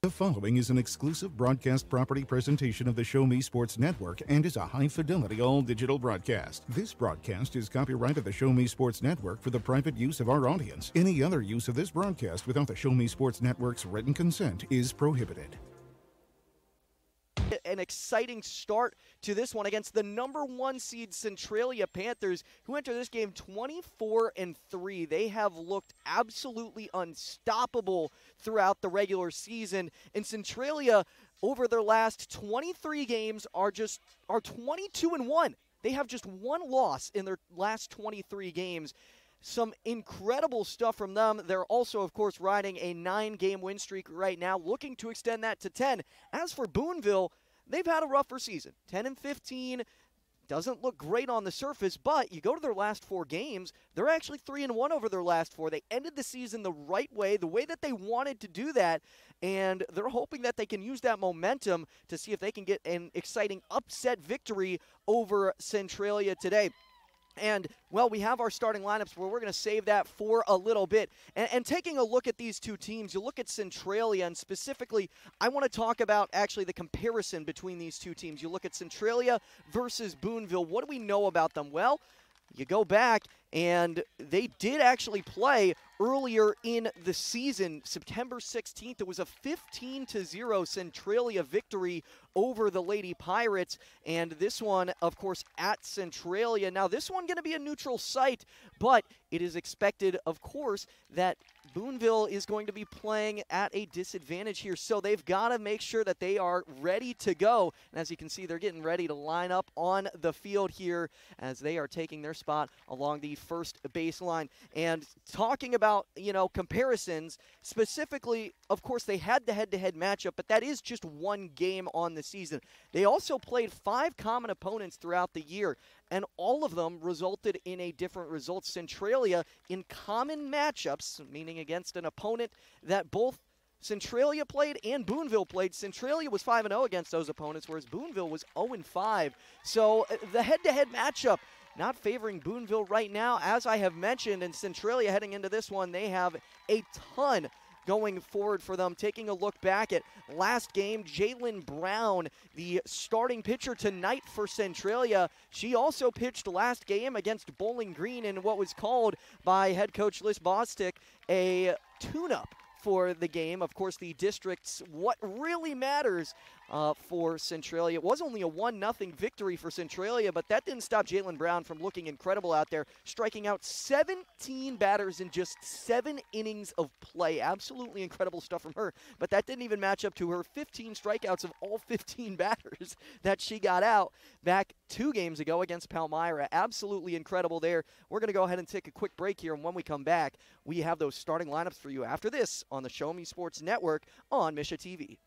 The following is an exclusive broadcast property presentation of the Show Me Sports Network and is a high-fidelity all-digital broadcast. This broadcast is copyright of the Show Me Sports Network for the private use of our audience. Any other use of this broadcast without the Show Me Sports Network's written consent is prohibited. An exciting start to this one against the number 1 seed Centralia Panthers, who enter this game 24-3. They have looked absolutely unstoppable throughout the regular season, and Centralia over their last 23 games are 22-1. They have just one loss in their last 23 games. Some incredible stuff from them. They're also, of course, riding a 9-game win streak right now, looking to extend that to 10. As for Boonville, they've had a rougher season. 10-15 doesn't look great on the surface, but you go to their last 4 games, they're actually 3-1 over their last 4. They ended the season the right way, the way that they wanted to do that, and they're hoping that they can use that momentum to see if they can get an exciting upset victory over Centralia today. And, well, we have our starting lineups where we're going to save that for a little bit. And taking a look at these two teams, you look at Centralia, and specifically, I want to talk about actually the comparison between these two teams. You look at Centralia versus Boonville. What do we know about them? Well, you go back, and they did actually play earlier in the season. September 16th, it was a 15-0 Centralia victory over the Lady Pirates, and this one, of course, at Centralia. Now, this one going to be a neutral site, but it is expected, of course, that Boonville is going to be playing at a disadvantage here, so they've got to make sure that they are ready to go. And as you can see, they're getting ready to line up on the field here as they are taking their spot along the first baseline. And talking about, comparisons, specifically, of course, they had the head-to-head matchup, but that is just one game on the season. They also played 5 common opponents throughout the year, and all of them resulted in a different result. Centralia, in common matchups, meaning against an opponent that both Centralia played and Boonville played, Centralia was 5-0 against those opponents, whereas Boonville was 0-5. So the head-to-head matchup not favoring Boonville right now, as I have mentioned, and Centralia heading into this one, they have a ton going forward for them. Taking a look back at last game, Jalen Brown, the starting pitcher tonight for Centralia, she also pitched last game against Bowling Green in what was called by head coach Liz Bostic a tune-up for the game. Of course, the district's what really matters for Centralia. It was only a 1-0 victory for Centralia, but that didn't stop Jalen Brown from looking incredible out there, striking out 17 batters in just 7 innings of play. Absolutely incredible stuff from her, but that didn't even match up to her 15 strikeouts of all 15 batters that she got out back 2 games ago against Palmyra. Absolutely incredible there. We're going to go ahead and take a quick break here, and when we come back, we have those starting lineups for you after this on the Show Me Sports Network on Misha TV.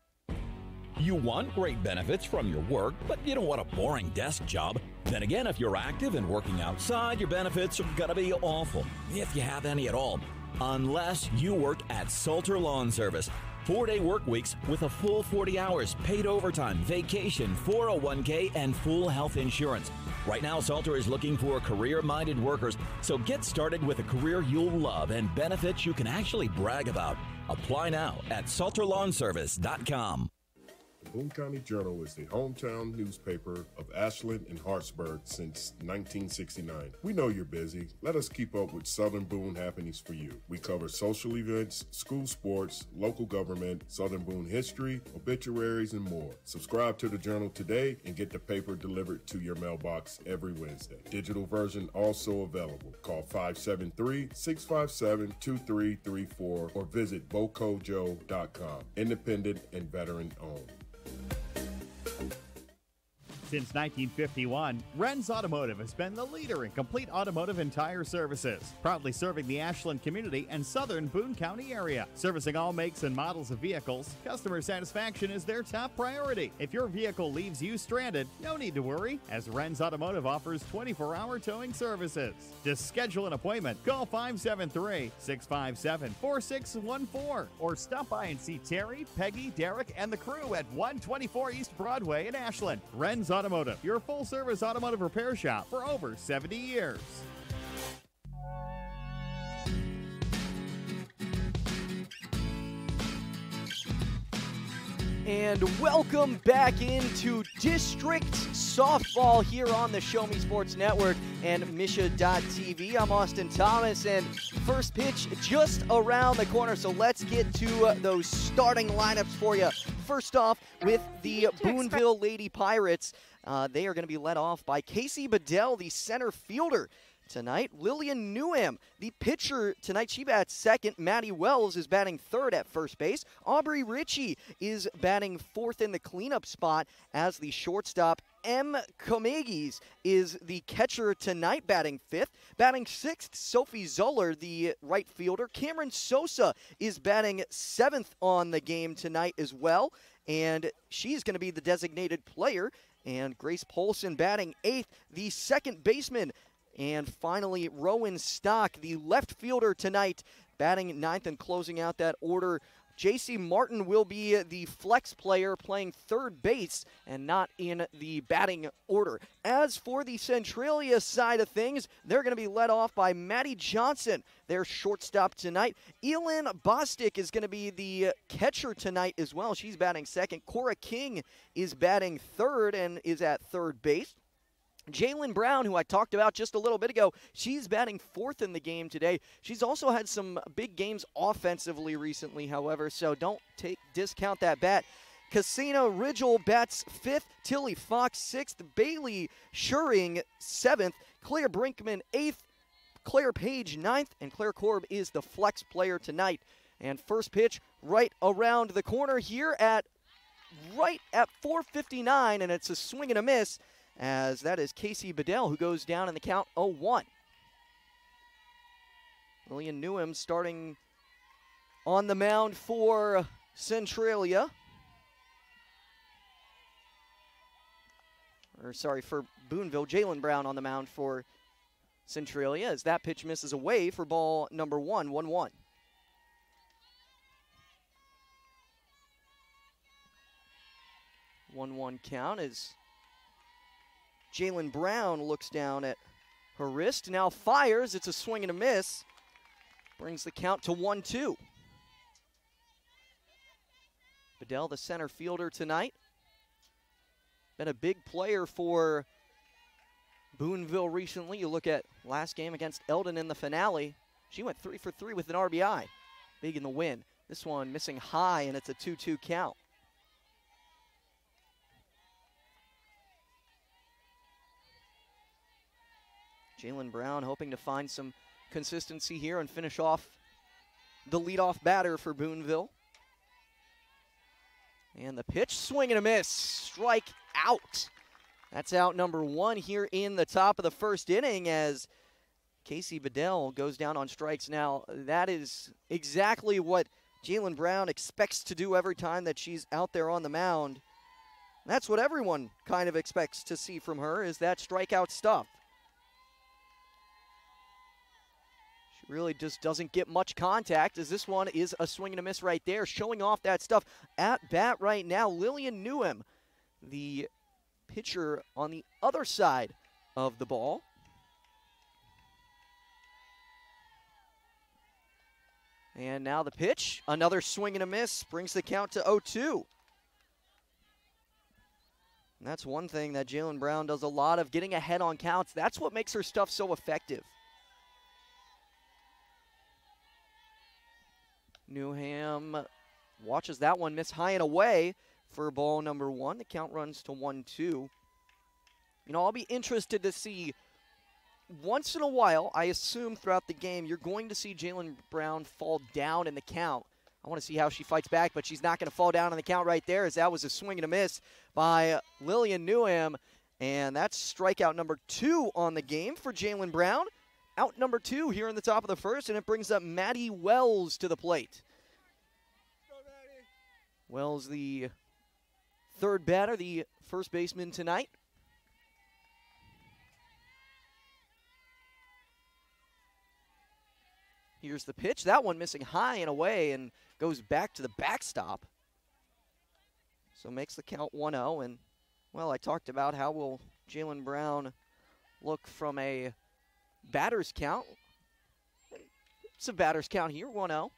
You want great benefits from your work, but you don't want a boring desk job. Then again, if you're active and working outside, your benefits are going to be awful, if you have any at all. Unless you work at Salter Lawn Service. 4-day work weeks with a full 40 hours, paid overtime, vacation, 401k, and full health insurance. Right now, Salter is looking for career-minded workers, so get started with a career you'll love and benefits you can actually brag about. Apply now at salterlawnservice.com. The Boone County Journal is the hometown newspaper of Ashland and Hartsburg since 1969. We know you're busy. Let us keep up with Southern Boone happenings for you. We cover social events, school sports, local government, Southern Boone history, obituaries, and more. Subscribe to the Journal today and get the paper delivered to your mailbox every Wednesday. Digital version also available. Call 573-657-2334 or visit bocojo.com. Independent and veteran owned. Since 1951, Ren's Automotive has been the leader in complete automotive and tire services, proudly serving the Ashland community and southern Boone County area. Servicing all makes and models of vehicles, customer satisfaction is their top priority. If your vehicle leaves you stranded, no need to worry, as Ren's Automotive offers 24-hour towing services. To schedule an appointment, call 573-657-4614 or stop by and see Terry, Peggy, Derek, and the crew at 124 East Broadway in Ashland. Ren's Automotive, your full-service automotive repair shop for over 70 years. And welcome back into District Softball here on the Show Me Sports Network and Misha.tv. I'm Austin Thomas, and first pitch just around the corner. So let's get to those starting lineups for you. First off, with the Boonville Lady Pirates, they are going to be led off by Casey Bedell, the center fielder. Tonight, Lillian Newham, the pitcher tonight, she bats second. Maddie Wells is batting third at first base. Aubrey Ritchie is batting fourth in the cleanup spot as the shortstop. M. Comegis is the catcher tonight, batting fifth. Batting sixth, Sophie Zoller, the right fielder. Cameron Sosa is batting seventh on the game tonight as well, and she's going to be the designated player. And Grace Polson batting eighth, the second baseman. And finally, Rowan Stock, the left fielder tonight, batting ninth and closing out that order. J.C. Martin will be the flex player playing third base and not in the batting order. As for the Centralia side of things, they're going to be led off by Maddie Johnson, their shortstop tonight. Elin Bostic is going to be the catcher tonight as well. She's batting second. Cora King is batting third and is at third base. Jalen Brown, who I talked about just a little bit ago, she's batting fourth in the game today. She's also had some big games offensively recently, however, so don't discount that bat. Cassina Ridgel bats fifth, Tilly Fox sixth, Bailey Schuring seventh, Claire Brinkman eighth, Claire Page ninth, and Claire Korb is the flex player tonight. And first pitch right around the corner here right at 4:59, and it's a swing and a miss, as that is Casey Bedell, who goes down in the count 0-1. Lillian Newham starting on the mound for Centralia. For Boonville. Jalen Brown on the mound for Centralia, as that pitch misses away for ball number 1, 1-1. One count as Jalen Brown looks down at her wrist, now fires. It's a swing and a miss. Brings the count to 1-2. Bedell, the center fielder tonight. Been a big player for Boonville recently. You look at last game against Eldon in the finale. She went 3 for 3 with an RBI. Big in the win. This one missing high, and it's a 2-2 count. Jalen Brown hoping to find some consistency here and finish off the leadoff batter for Boonville. And the pitch, swing and a miss, strike out. That's out number 1 here in the top of the first inning, as Casey Bedell goes down on strikes. Now, that is exactly what Jalen Brown expects to do every time that she's out there on the mound. That's what everyone kind of expects to see from her, is that strikeout stuff. Really just doesn't get much contact, as this one is a swing and a miss right there, showing off that stuff. At bat right now, Lillian Newham, the pitcher on the other side of the ball. And now the pitch, another swing and a miss, brings the count to 0-2. And that's one thing that Jalen Brown does a lot of, getting ahead on counts. That's what makes her stuff so effective. Newham watches that one miss high and away for ball number 1. The count runs to 1-2. You know, I'll be interested to see, once in a while, I assume throughout the game, you're going to see Jalen Brown fall down in the count. I want to see how she fights back, but she's not going to fall down in the count right there, as that was a swing and a miss by Lillian Newham. And that's strikeout number 2 on the game for Jalen Brown. Out number 2 here in the top of the first, and it brings up Maddie Wells to the plate. Wells, the third batter, the first baseman tonight. Here's the pitch. That one missing high and away and goes back to the backstop. So makes the count 1-0. And, well, I talked about how will Jalen Brown look from a batter's count. It's a batter's count here, 1-0.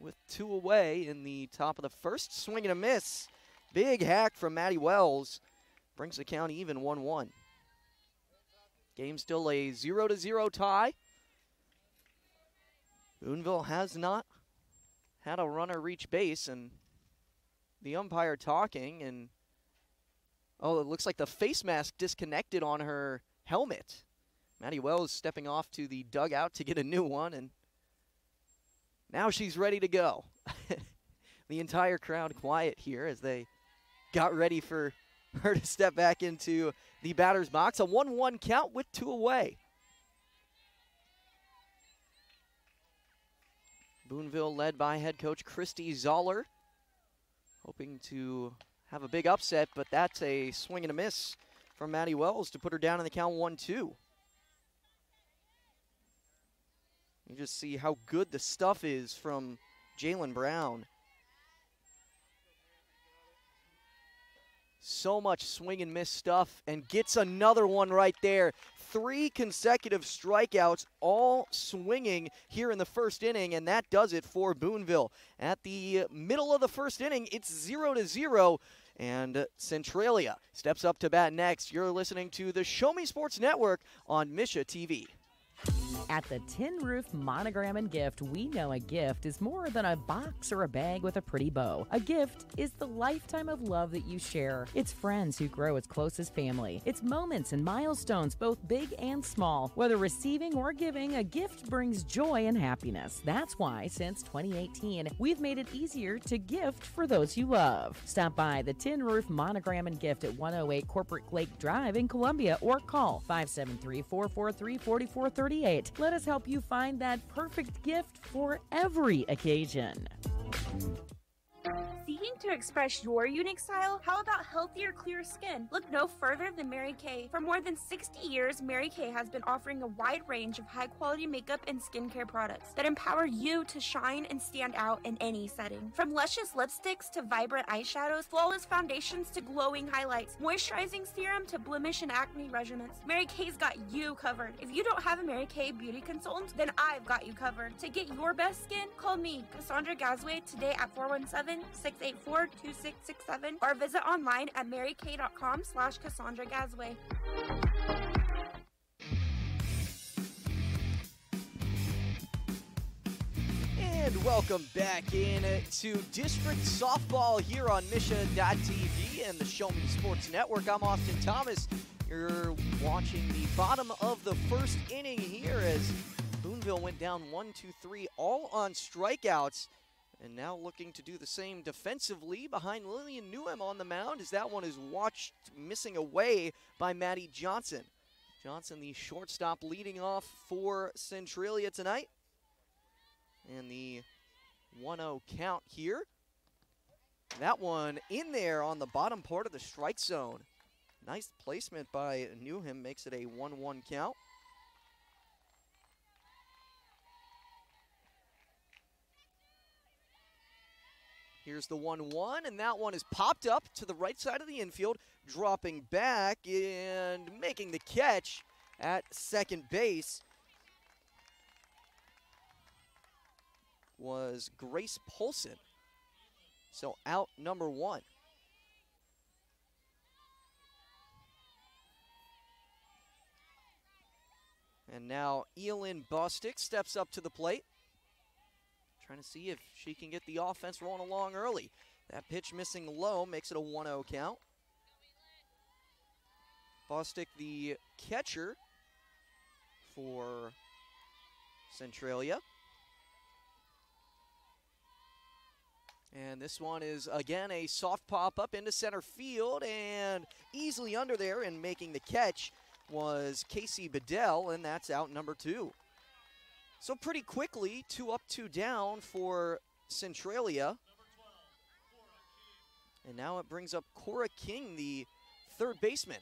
with 2 away in the top of the first. Swing and a miss. Big hack from Maddie Wells. Brings the count even 1-1. Game still a 0-0 tie. Boonville has not had a runner reach base, and the umpire talking, and oh, it looks like the face mask disconnected on her helmet. Maddie Wells stepping off to the dugout to get a new one, and now she's ready to go. The entire crowd quiet here as they got ready for her to step back into the batter's box. A 1-1 count with 2 away. Boonville led by head coach Christy Zoller, hoping to have a big upset, but that's a swing and a miss from Maddie Wells to put her down in the count 1-2. You just see how good the stuff is from Jalen Brown. So much swing and miss stuff, and gets another one right there. 3 consecutive strikeouts, all swinging here in the first inning, and that does it for Boonville. At the middle of the first inning, it's 0-0, and Centralia steps up to bat next. You're listening to the Show Me Sports Network on Misha TV. At the Tin Roof Monogram and Gift, we know a gift is more than a box or a bag with a pretty bow. A gift is the lifetime of love that you share. It's friends who grow as close as family. It's moments and milestones, both big and small. Whether receiving or giving, a gift brings joy and happiness. That's why, since 2018, we've made it easier to gift for those you love. Stop by the Tin Roof Monogram and Gift at 108 Corporate Lake Drive in Columbia, or call 573-443-4438. Let us help you find that perfect gift for every occasion. Seeking to express your unique style? How about healthier, clear skin? Look no further than Mary Kay. For more than 60 years, Mary Kay has been offering a wide range of high-quality makeup and skincare products that empower you to shine and stand out in any setting. From luscious lipsticks to vibrant eyeshadows, flawless foundations to glowing highlights, moisturizing serum to blemish and acne regimens, Mary Kay's got you covered. If you don't have a Mary Kay beauty consultant, then I've got you covered. To get your best skin, call me, Cassandra Gazway, today at 417-684-2667, or visit online at marykay.com/Cassandra Gazway. And welcome back in to district softball here on Misha.tv and the Show Me Sports Network. I'm Austin Thomas. You're watching the bottom of the first inning here as Boonville went down 1-2-3, all on strikeouts. And now looking to do the same defensively behind Lillian Newham on the mound, as that one is watched missing away by Maddie Johnson. Johnson, the shortstop, leading off for Centralia tonight. And the 1-0 count here. That one in there on the bottom part of the strike zone. Nice placement by Newham, makes it a 1-1 count. Here's the 1-1, and that one is popped up to the right side of the infield, dropping back and making the catch at second base was Grace Polson. So out number 1. And now Elin Bostic steps up to the plate, trying to see if she can get the offense rolling along early. That pitch missing low makes it a 1-0 count. Bostic, the catcher for Centralia. And this one is, again, a soft pop up into center field, and easily under there and making the catch was Casey Bedell, and that's out number 2. So pretty quickly, 2 up, 2 down for Centralia. And now it brings up Cora King, the third baseman.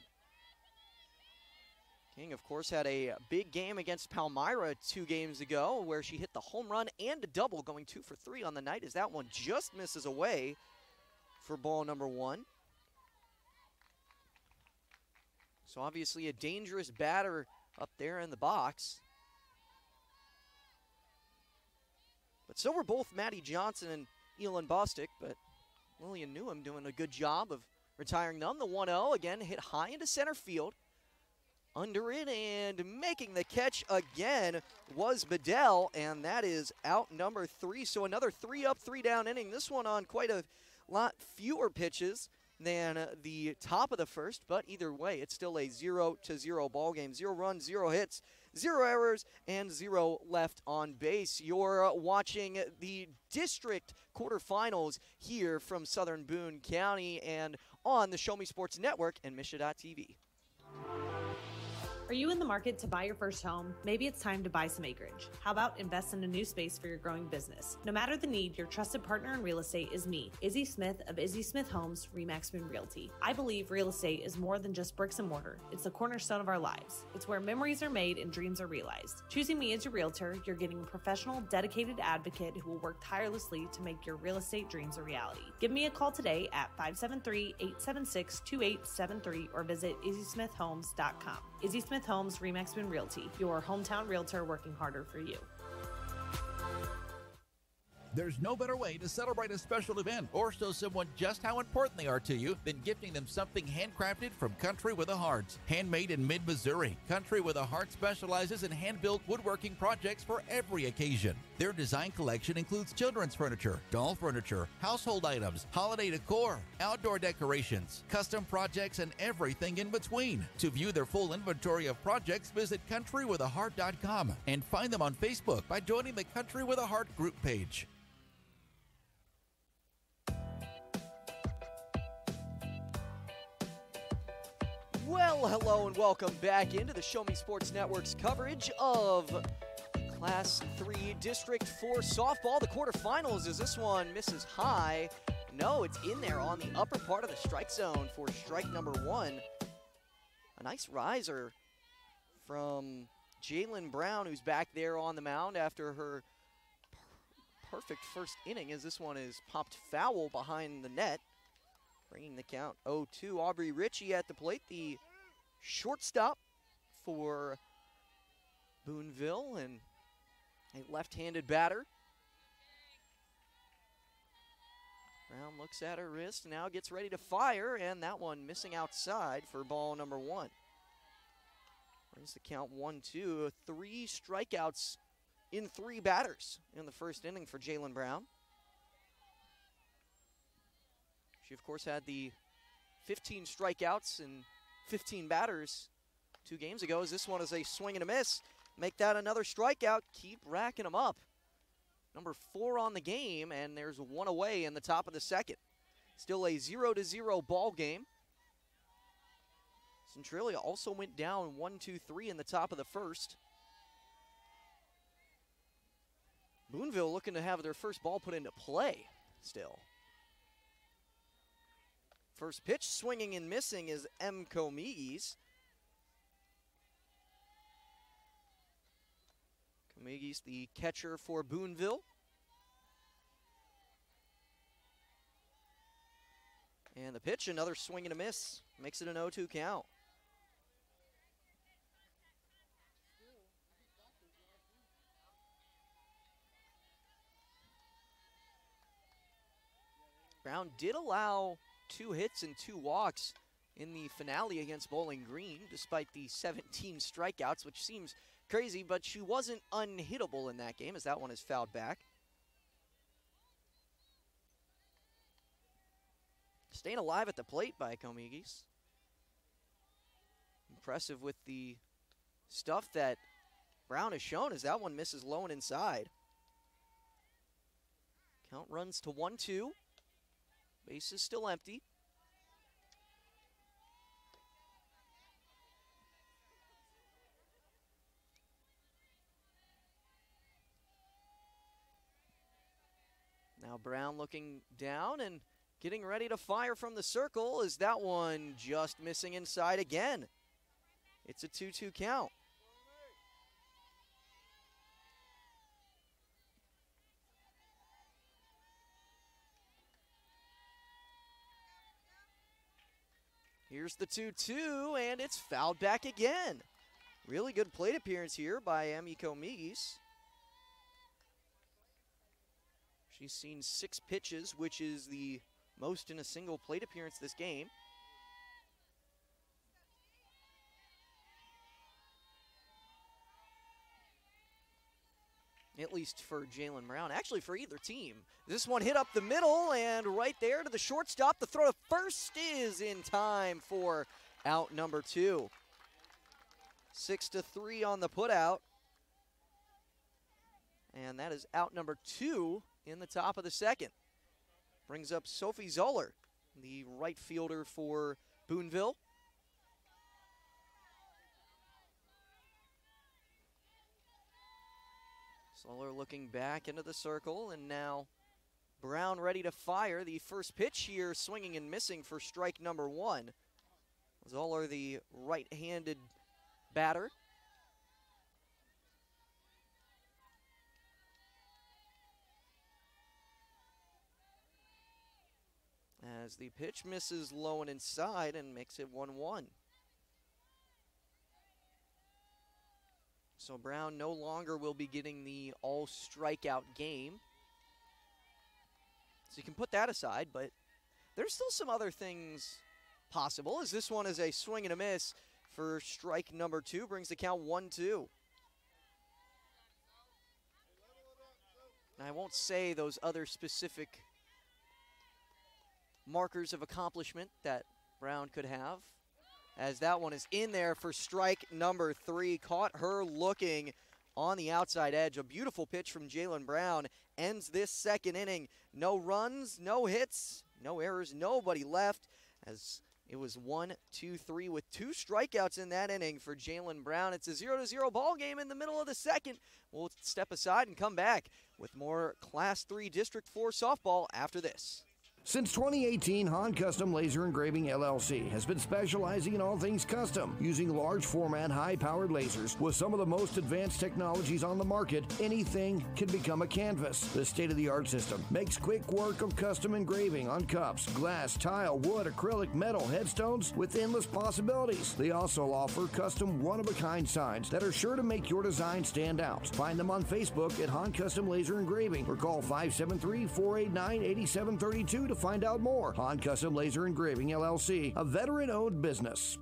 King, of course, had a big game against Palmyra 2 games ago where she hit the home run and a double, going 2 for 3 on the night, as that one just misses away for ball number 1. So obviously a dangerous batter up there in the box. But so were both Maddie Johnson and Elon Bostic, but Lillian Newham doing a good job of retiring them. The 1-0 again hit high into center field. Under it and making the catch again was Bedell, and that is out number 3. So another 3 up, 3 down inning. This one on quite a lot fewer pitches than the top of the first, but either way, it's still a 0-0 ball game. 0 runs, 0 hits, 0 errors, and 0 left on base. You're watching the district quarterfinals here from Southern Boone County and on the Show Me Sports Network and Misha.tv. Are you in the market to buy your first home? Maybe it's time to buy some acreage. How about invest in a new space for your growing business? No matter the need, your trusted partner in real estate is me, Izzy Smith of Izzy Smith Homes, Remax Boone Realty. I believe real estate is more than just bricks and mortar. It's the cornerstone of our lives. It's where memories are made and dreams are realized. Choosing me as your realtor, you're getting a professional, dedicated advocate who will work tirelessly to make your real estate dreams a reality. Give me a call today at 573-876-2873 or visit izzysmithhomes.com. Izzy Smith Homes, Remax Boone Realty, your hometown realtor working harder for you. There's no better way to celebrate a special event or show someone just how important they are to you than gifting them something handcrafted from Country with a Heart. Handmade in mid-Missouri, Country with a Heart specializes in hand-built woodworking projects for every occasion. Their design collection includes children's furniture, doll furniture, household items, holiday decor, outdoor decorations, custom projects, and everything in between. To view their full inventory of projects, visit countrywithaheart.com and find them on Facebook by joining the Country with a Heart group page. Well, hello and welcome back into the Show Me Sports Network's coverage of Class 3 District 4 softball. The quarterfinals as this one misses high. No, it's in there on the upper part of the strike zone for strike number 1. A nice riser from Jalen Brown, who's back there on the mound after her perfect first inning, as this one is popped foul behind the net. Bringing the count 0-2. Aubrey Ritchie at the plate, the shortstop for Boonville, and a left-handed batter. Brown looks at her wrist, now gets ready to fire, and that one missing outside for ball number 1. Brings the count 1-2. 3 strikeouts in 3 batters in the first inning for Jalen Brown. She, of course, had the 15 strikeouts and 15 batters 2 games ago, as this one is a swing and a miss. Make that another strikeout. Keep racking them up. Number 4 on the game, and there's 1 away in the top of the second. Still a 0-0 ball game. Centralia also went down 1-2-3 in the top of the first. Boonville looking to have their first ball put into play still. First pitch, swinging and missing, is M. Comigis. Comigis, the catcher for Boonville. And the pitch, another swing and a miss. Makes it an 0-2 count. Brown did allow 2 hits and 2 walks in the finale against Bowling Green, despite the 17 strikeouts, which seems crazy, but she wasn't unhittable in that game, as that one is fouled back. Staying alive at the plate by Comigis. Impressive with the stuff that Brown has shown, as that one misses low and inside. Count runs to 1-2. Base is still empty. Now Brown looking down and getting ready to fire from the circle, as that one just missing inside again. It's a 2-2 count. Here's the 2-2, and it's fouled back again. Really good plate appearance here by Emmy Comigis. She's seen 6 pitches, which is the most in a single plate appearance this game. At least for Jalen Brown. Actually, for either team. This one hit up the middle and right there to the shortstop. The throw to first is in time for out number 2. 6-3 on the putout. And that is out number 2 in the top of the second. Brings up Sophie Zoller, the right fielder for Boonville. Zoller looking back into the circle, and now Brown ready to fire. The first pitch here, swinging and missing for strike number 1. Zoller, the right-handed batter. As the pitch misses low and inside and makes it 1-1. So Brown no longer will be getting the all-strikeout game. So you can put that aside, but there's still some other things possible, as this one is a swing and a miss for strike number 2, brings the count 1-2. I won't say those other specific markers of accomplishment that Brown could have, as that one is in there for strike number 3. Caught her looking on the outside edge. A beautiful pitch from Jalen Brown ends this second inning. No runs, no hits, no errors, nobody left, as it was 1-2-3 with 2 strikeouts in that inning for Jalen Brown. It's a 0-0 ball game in the middle of the second. We'll step aside and come back with more Class 3 District 4 softball after this. Since 2018, Han Custom Laser Engraving LLC has been specializing in all things custom. Using large format, high-powered lasers with some of the most advanced technologies on the market, anything can become a canvas. This state-of-the-art system makes quick work of custom engraving on cups, glass, tile, wood, acrylic, metal, headstones with endless possibilities. They also offer custom one-of-a-kind signs that are sure to make your design stand out. Find them on Facebook at Han Custom Laser Engraving or call 573-489-8732 to find out more. Han Custom Laser Engraving LLC, a veteran-owned business.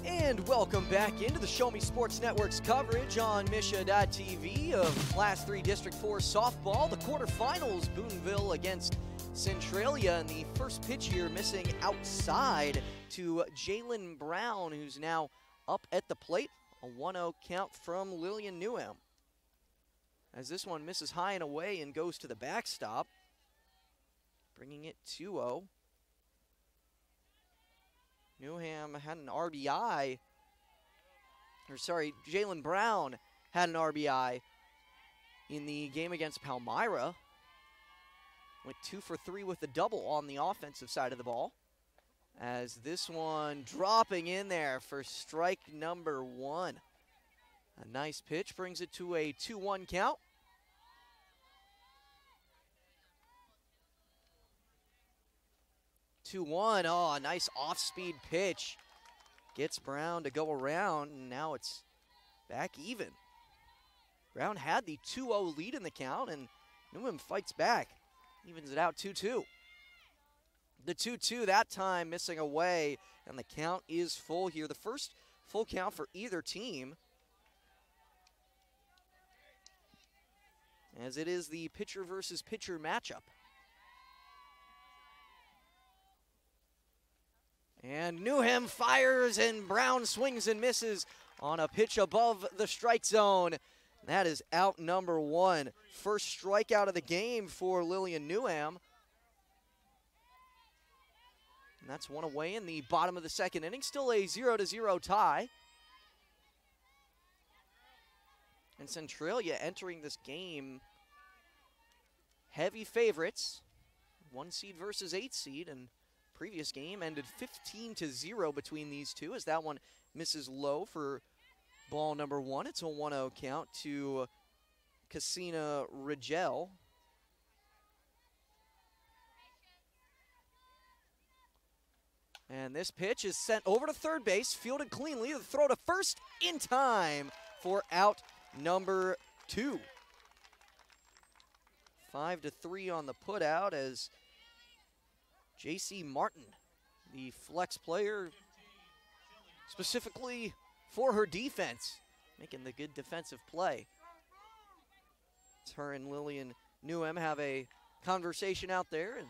And welcome back into the Show Me Sports Network's coverage on Misha.tv of Class 3 District 4 softball. The quarterfinals, Boonville against Centralia, and the first pitch here missing outside to Jalen Brown, who's now up at the plate. A 1-0 count from Lillian Newham. As this one misses high and away and goes to the backstop, bringing it 2-0. Newham had an RBI, Jalen Brown had an RBI in the game against Palmyra. Went 2 for 3 with the double on the offensive side of the ball. As this one dropping in there for strike number 1. A nice pitch brings it to a 2-1 count. Oh, a nice off-speed pitch. Gets Brown to go around, and now it's back even. Brown had the 2-0 lead in the count, and Newham fights back. Evens it out 2-2. The 2-2 that time missing away, and the count is full here. The first full count for either team, as it is the pitcher versus pitcher matchup. And Newham fires, and Brown swings and misses on a pitch above the strike zone. That is out number 1. First strikeout of the game for Lillian Newham. And that's one away in the bottom of the second inning. Still a 0-0 tie. And Centralia entering this game heavy favorites. 1 seed versus 8 seed. And previous game ended 15-0 between these two, as that one misses low for ball number 1. It's a 1-0 count to Cassina Rigel. And this pitch is sent over to third base, fielded cleanly. The throw to first in time for out number 2. 5-3 on the putout as J.C. Martin, the flex player, specifically for her defense, making the good defensive play. It's her and Lillian Newham have a conversation out there and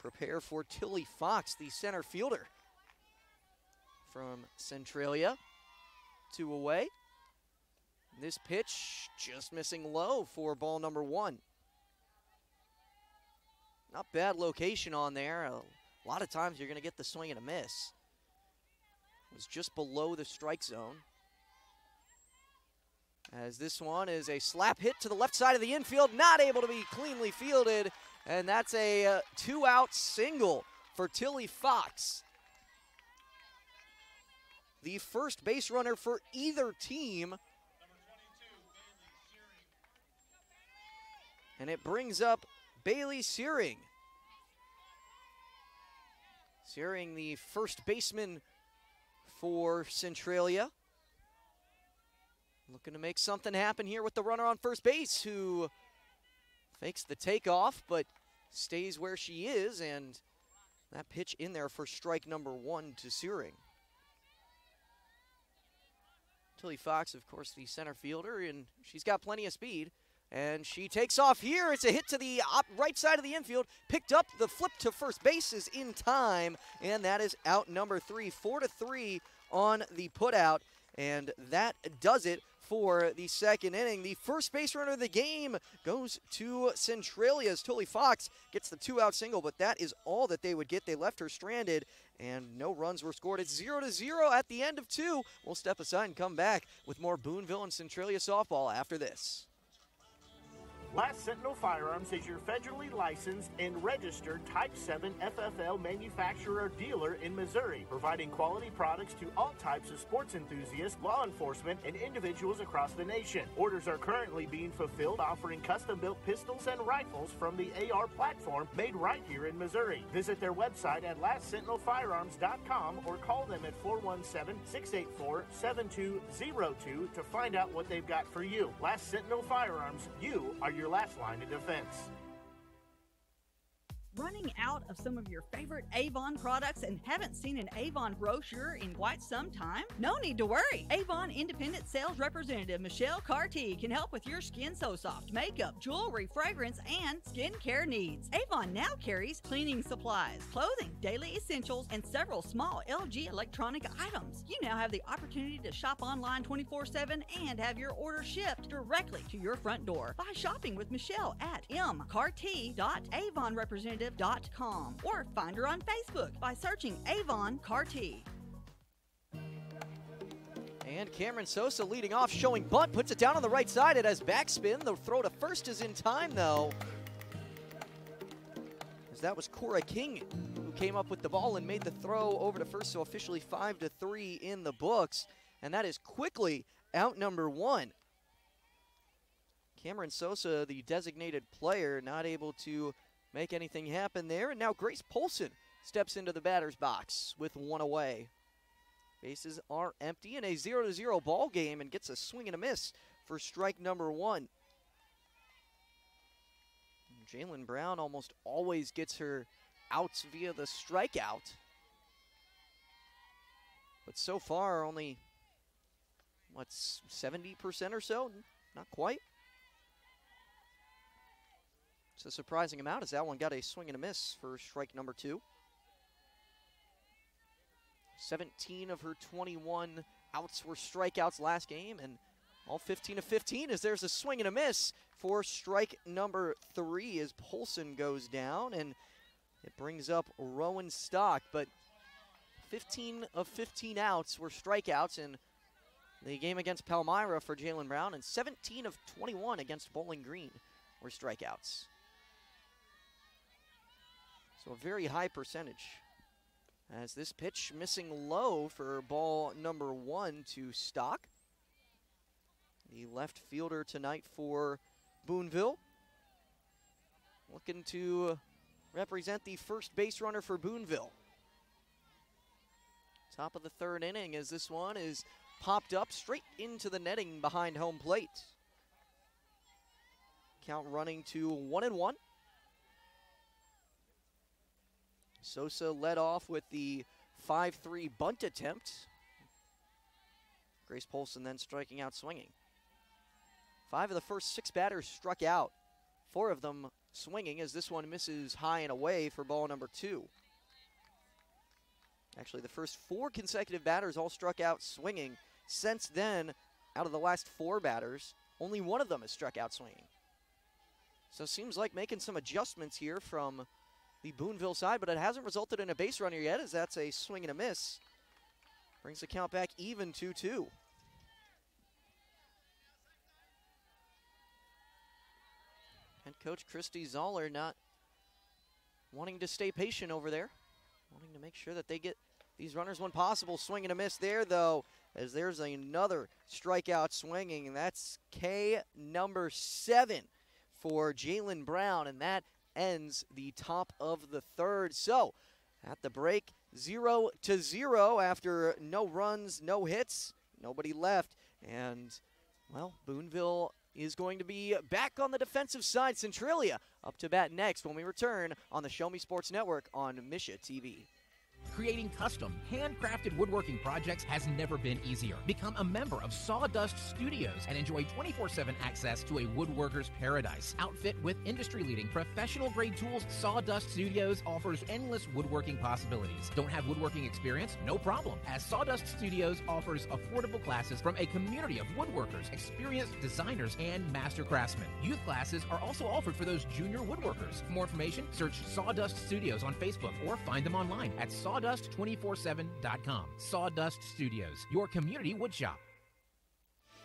prepare for Tilly Fox, the center fielder from Centralia. 2 away. This pitch just missing low for ball number 1. Not bad location on there. A lot of times you're going to get the swing and a miss. It was just below the strike zone. As this one is a slap hit to the left side of the infield, not able to be cleanly fielded, and that's a 2-out single for Tilly Fox. The first base runner for either team. And it brings up Bailey Searing. Searing, the first baseman for Centralia. Looking to make something happen here with the runner on first base, who fakes the takeoff but stays where she is, and that pitch in there for strike number 1 to Searing. Tilly Fox, of course, the center fielder, and she's got plenty of speed. And she takes off here. It's a hit to the right side of the infield. Picked up. The flip to first base is in time. And that is out number 3. 4-3 on the putout. And that does it for the second inning. The first base runner of the game goes to Centralia as Tilly Fox gets the 2-out single. But that is all that they would get. They left her stranded. And no runs were scored. It's 0-0 at the end of 2. We'll step aside and come back with more Boonville and Centralia softball after this. Last Sentinel Firearms is your federally licensed and registered Type 7 FFL manufacturer dealer in Missouri, providing quality products to all types of sports enthusiasts, law enforcement, and individuals across the nation. Orders are currently being fulfilled, offering custom-built pistols and rifles from the AR platform made right here in Missouri. Visit their website at lastsentinelfirearms.com or call them at 417-684-7202 to find out what they've got for you. Last Sentinel Firearms, you are your last line of defense. Running out of some of your favorite Avon products and haven't seen an Avon brochure in quite some time? No need to worry. Avon Independent Sales Representative Michelle Carty can help with your Skin So Soft makeup, jewelry, fragrance, and skincare needs. Avon now carries cleaning supplies, clothing, daily essentials, and several small LG electronic items. You now have the opportunity to shop online 24/7 and have your order shipped directly to your front door by shopping with Michelle at mcarty.avonrepresentative.com or find her on Facebook by searching Avon Carty. And Cameron Sosa leading off, showing bunt, puts it down on the right side. It has backspin. The throw to first is in time, though, as that was Cora King who came up with the ball and made the throw over to first, so officially 5-3 in the books. And that is quickly out number 1. Cameron Sosa, the designated player, not able to make anything happen there. And now Grace Polson steps into the batter's box with 1 away. Bases are empty in a 0-0 ball game, and gets a swing and a miss for strike number 1. Jalen Brown almost always gets her outs via the strikeout. But so far, only, 70% or so? Not quite. It's a surprising amount, as that one got a swing and a miss for strike number 2. 17 of her 21 outs were strikeouts last game, and all 15 of 15 as there's a swing and a miss for strike number 3 as Polson goes down, and it brings up Rowan Stock. But 15 of 15 outs were strikeouts in the game against Palmyra for Jalen Brown, and 17 of 21 against Bowling Green were strikeouts. So a very high percentage. As this pitch missing low for ball number 1 to Stock. The left fielder tonight for Boonville. Looking to represent the first base runner for Boonville. Top of the third inning as this one is popped up straight into the netting behind home plate. Count running to 1-1. Sosa led off with the 5-3 bunt attempt. Grace Polson then striking out swinging. 5 of the first 6 batters struck out. 4 of them swinging as this one misses high and away for ball number 2. Actually, the first 4 consecutive batters all struck out swinging. Since then, out of the last 4 batters, only one of them has struck out swinging. So it seems like making some adjustments here from the Boonville side, but it hasn't resulted in a base runner yet, as that's a swing and a miss. Brings the count back even 2-2. Head coach Christy Zoller not wanting to stay patient over there, wanting to make sure that they get these runners when possible. Swing and a miss there, though, as there's another strikeout swinging, and that's K number 7 for Jalen Brown, and that ends the top of the third. So at the break, 0-0 after no runs, no hits, nobody left, and well, Boonville is going to be back on the defensive side. Centralia up to bat next when we return on the Show Me Sports Network on Misha TV. Creating custom, handcrafted woodworking projects has never been easier. Become a member of Sawdust Studios and enjoy 24/7 access to a woodworker's paradise. Outfit with industry-leading professional-grade tools, Sawdust Studios offers endless woodworking possibilities. Don't have woodworking experience? No problem, as Sawdust Studios offers affordable classes from a community of woodworkers, experienced designers, and master craftsmen. Youth classes are also offered for those junior woodworkers. For more information, search Sawdust Studios on Facebook or find them online at sawdust247.com. Sawdust Studios, your community woodshop.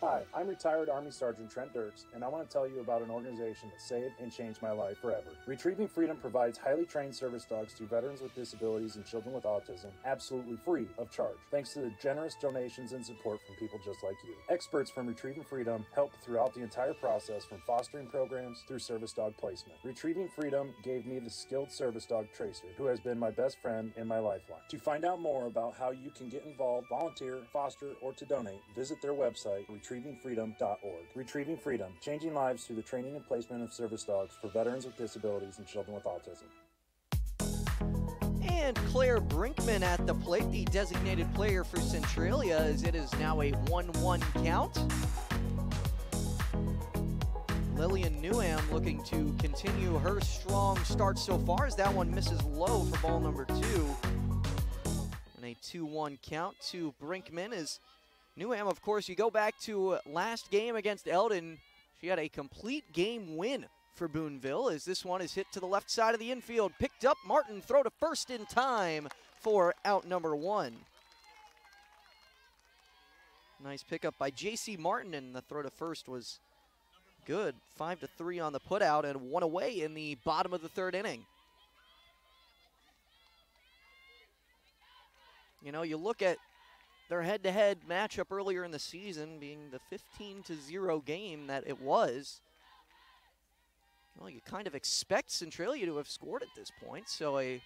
Hi, I'm retired Army Sergeant Trent Dirks, and I want to tell you about an organization that saved and changed my life forever. Retrieving Freedom provides highly trained service dogs to veterans with disabilities and children with autism, absolutely free of charge, thanks to the generous donations and support from people just like you. Experts from Retrieving Freedom help throughout the entire process, from fostering programs through service dog placement. Retrieving Freedom gave me the skilled service dog Tracer, who has been my best friend and my lifeline. To find out more about how you can get involved, volunteer, foster, or to donate, visit their website, retrievingfreedom.org. Retrieving Freedom, changing lives through the training and placement of service dogs for veterans with disabilities and children with autism. And Claire Brinkman at the plate, the designated player for Centralia, as it is now a 1-1 count. Lillian Newham looking to continue her strong start so far, as that one misses low for ball number 2. And a 2-1 count to Brinkman is Newham. Of course, you go back to last game against Eldon, she had a complete game win for Boonville, as this one is hit to the left side of the infield. Picked up, Martin, throw to first in time for out number 1. Nice pickup by J.C. Martin, and the throw to first was good. 5-3 on the putout, and 1 away in the bottom of the third inning. You know, you look at their head-to-head matchup earlier in the season, being the 15-0 game that it was. Well, you kind of expect Centralia to have scored at this point, so a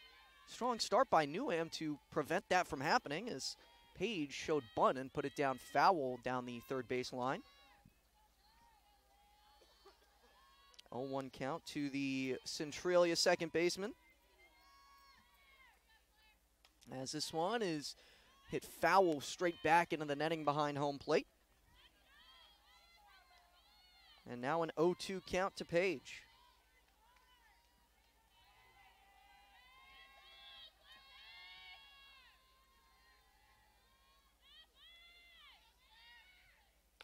strong start by Newham to prevent that from happening, as Page showed bunt and put it down foul down the third base line. 0-1 count to the Centralia second baseman, as this one is hit foul straight back into the netting behind home plate. And now an 0-2 count to Page.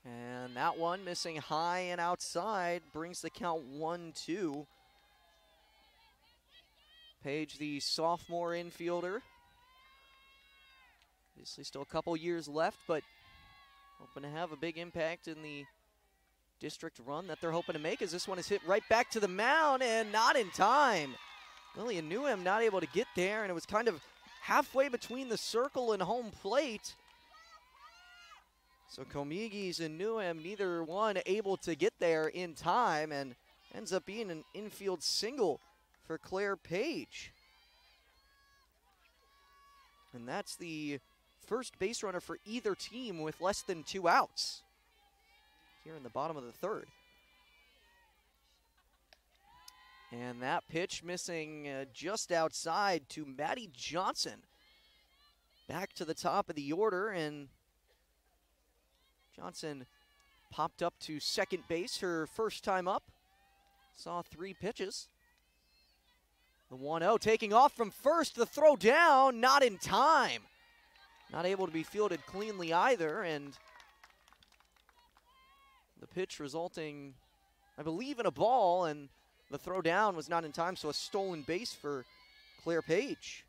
And that one missing high and outside brings the count 1-2. Page, the sophomore infielder. Obviously still a couple years left, but hoping to have a big impact in the district run that they're hoping to make, as this one is hit right back to the mound and not in time. Lillian Newham not able to get there, and it was kind of halfway between the circle and home plate. So Comigis and Newham, neither one able to get there in time, and ends up being an infield single for Claire Page. And that's the first base runner for either team with less than 2 outs here in the bottom of the third. And that pitch missing just outside to Maddie Johnson. Back to the top of the order, and Johnson popped up to second base her first time up. Saw 3 pitches. The 1-0 taking off from first. The throw down, not in time. Not able to be fielded cleanly either, and the pitch resulting, I believe, in a ball, and the throw down was not in time, so a stolen base for Claire Page.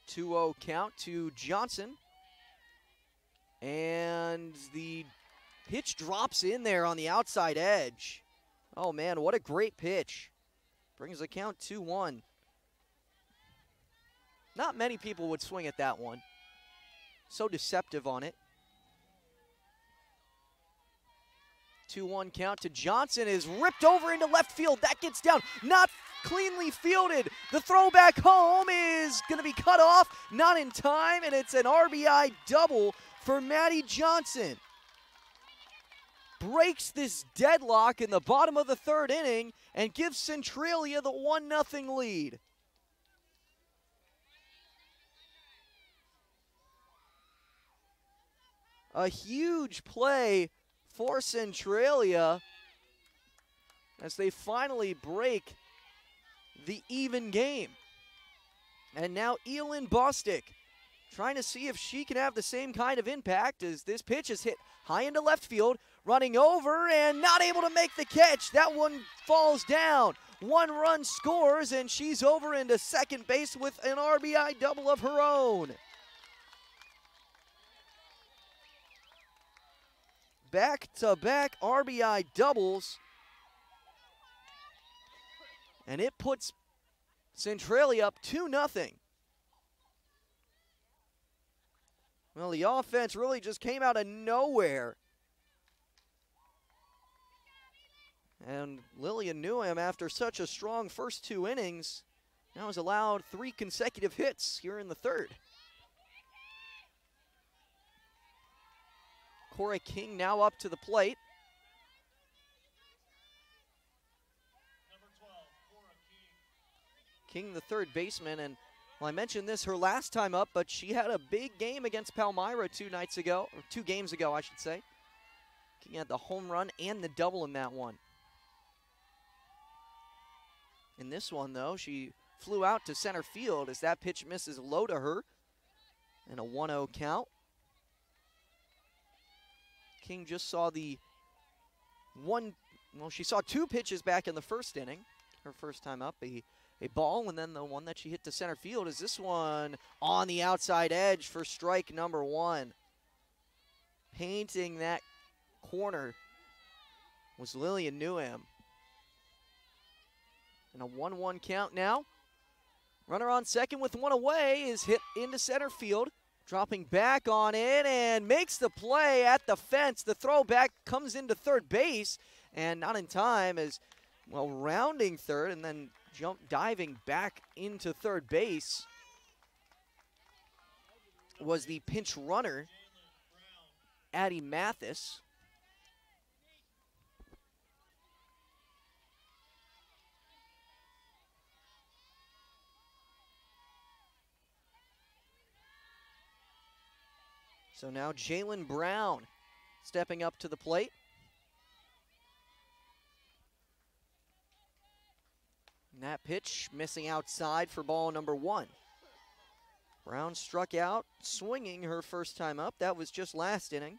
(2-0) count to Johnson. And the pitch drops in there on the outside edge. Oh, man, what a great pitch. Brings the count 2-1. Not many people would swing at that one. So deceptive on it. 2-1 count to Johnson is ripped over into left field. That gets down. Not cleanly fielded. The throw back home is going to be cut off. Not in time, and it's an RBI double for Maddie Johnson. Breaks this deadlock in the bottom of the third inning and gives Centralia the 1-0 lead. A huge play for Centralia as they finally break the even game. And now Elin Bostic trying to see if she can have the same kind of impact as this pitch is hit high into left field, running over and not able to make the catch. That one falls down. 1 run scores, and she's over into second base with an RBI double of her own. Back-to-back RBI doubles. And it puts Centralia up 2-0. Well, the offense really just came out of nowhere. And Lillian Newham, after such a strong first 2 innings, now has allowed 3 consecutive hits here in the third. Cora King now up to the plate. King, the third baseman, and well, I mentioned this her last time up, but she had a big game against Palmyra 2 nights ago, or 2 games ago, I should say. King had the home run and the double in that one. In this one, though, she flew out to center field as that pitch misses low to her, and a 1-0 count. King just saw she saw 2 pitches back in the first inning, her first time up, a ball, and then the one that she hit to center field is this one on the outside edge for strike number 1. Painting that corner was Lillian Newham. And a 1-1 count now. Runner on second with 1 away is hit into center field. Dropping back on it and makes the play at the fence. The throwback comes into third base and not in time as, well, rounding third and then diving back into third base was the pinch runner, Addie Mathis. So now Jalen Brown stepping up to the plate. And that pitch missing outside for ball number 1. Brown struck out swinging her first time up. That was just last inning.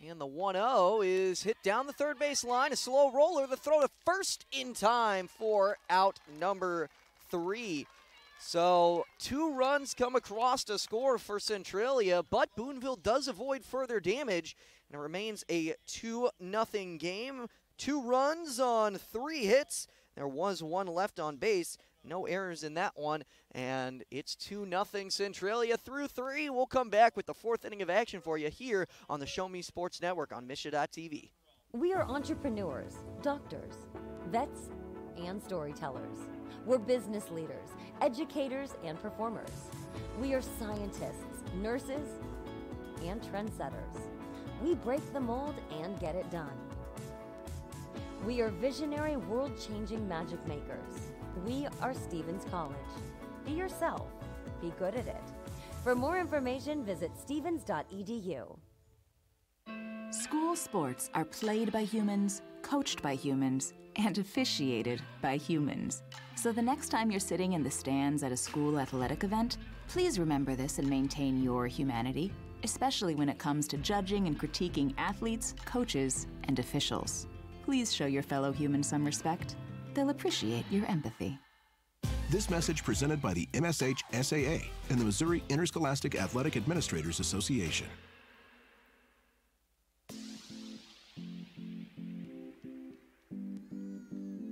And the 1-0 is hit down the third base line. A slow roller. The throw to first in time for out number 3. So 2 runs come across to score for Centralia, but Boonville does avoid further damage, and it remains a 2-0 game. 2 runs on 3 hits. There was one left on base. No errors in that one, and it's 2-0 Centralia through 3. We'll come back with the 4th inning of action for you here on the Show Me Sports Network on Misha.tv. We are entrepreneurs, doctors, vets, and storytellers. We're business leaders, educators, and performers. We are scientists, nurses, and trendsetters. We break the mold and get it done. We are visionary, world-changing magic makers. We are Stevens College. Be yourself. Be good at it. For more information, visit stevens.edu. School sports are played by humans, coached by humans, and officiated by humans. So the next time you're sitting in the stands at a school athletic event, please remember this and maintain your humanity, especially when it comes to judging and critiquing athletes, coaches, and officials. Please show your fellow humans some respect. They'll appreciate your empathy. This message presented by the MSH SAA and the Missouri Interscholastic Athletic Administrators Association.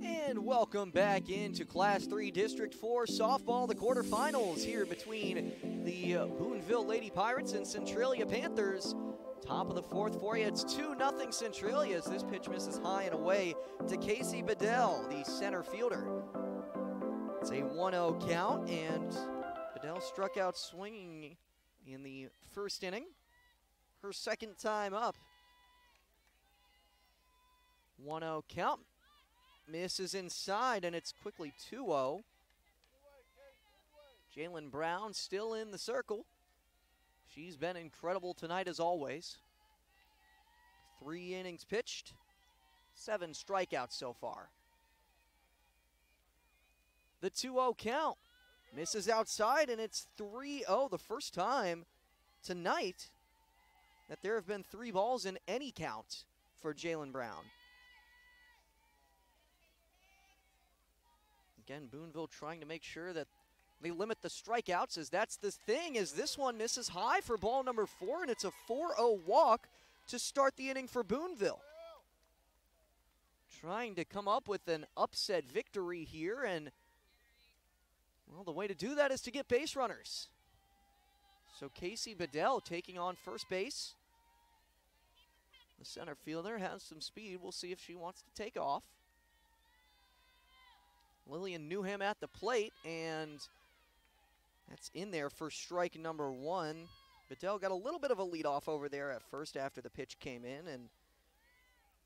And welcome back into Class 3 District 4 softball, the quarterfinals here between the Boonville Lady Pirates and Centralia Panthers. Top of the 4th for you. It's 2-0 Centralia as this pitch misses high and away to Casey Bedell, the center fielder. It's a 1-0 count, and Bedell struck out swinging in the 1st inning. Her 2nd time up. 1-0 count. Misses inside, and it's quickly 2-0. Jalen Brown still in the circle. She's been incredible tonight as always. 3 innings pitched, 7 strikeouts so far. The 2-0 count misses outside, and it's 3-0, the first time tonight that there have been 3 balls in any count for Jalen Brown. Again, Boonville trying to make sure that they limit the strikeouts, as that's the thing, as this one misses high for ball number 4, and it's a 4-0 walk to start the inning for Boonville. Trying to come up with an upset victory here, and, well, the way to do that is to get base runners. So Casey Bedell taking on first base. The center fielder has some speed. We'll see if she wants to take off. Lillian Newham at the plate, and that's in there for strike number 1. Bedell got a little bit of a leadoff over there at first after the pitch came in, and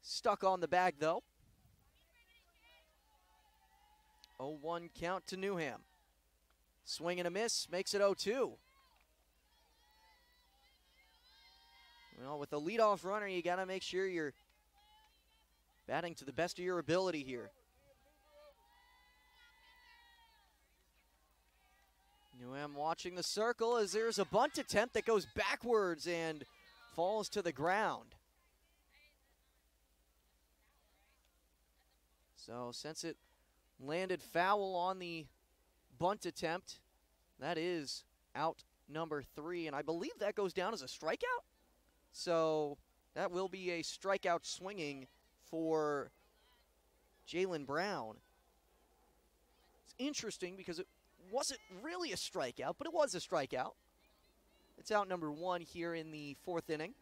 stuck on the bag though. 0-1 count to Newham. Swing and a miss, makes it 0-2. Well, with a leadoff runner, you got to make sure you're batting to the best of your ability here. Newham watching the circle as there's a bunt attempt that goes backwards and falls to the ground. So since it landed foul on the bunt attempt, that is out number 3, and I believe that goes down as a strikeout. So that will be a strikeout swinging for Jalen Brown. It's interesting because it wasn't really a strikeout, but it was a strikeout. It's out number 1 here in the 4th inning.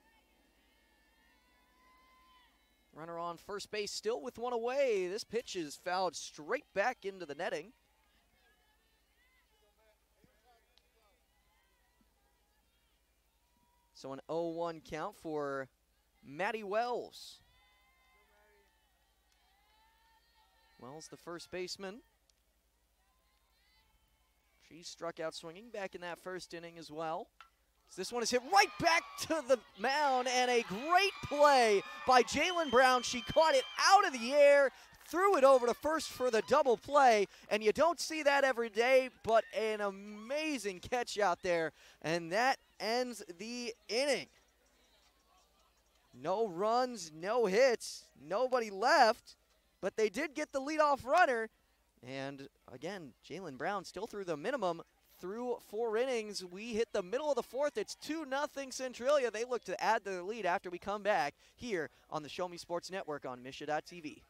Runner on first base still with 1 away. This pitch is fouled straight back into the netting. So an 0-1 count for Maddie Wells. Wells, the first baseman. She struck out swinging back in that 1st inning as well. So this one is hit right back to the mound, and a great play by Jalen Brown. She caught it out of the air, threw it over to first for the double play, and you don't see that every day, but an amazing catch out there, and that ends the inning. No runs, no hits, nobody left, but they did get the leadoff runner. And again, Jalen Brown still threw the minimum through 4 innings. We hit the middle of the 4th. It's 2-0 Centralia. They look to add their lead after we come back here on the Show Me Sports Network on Misha.tv.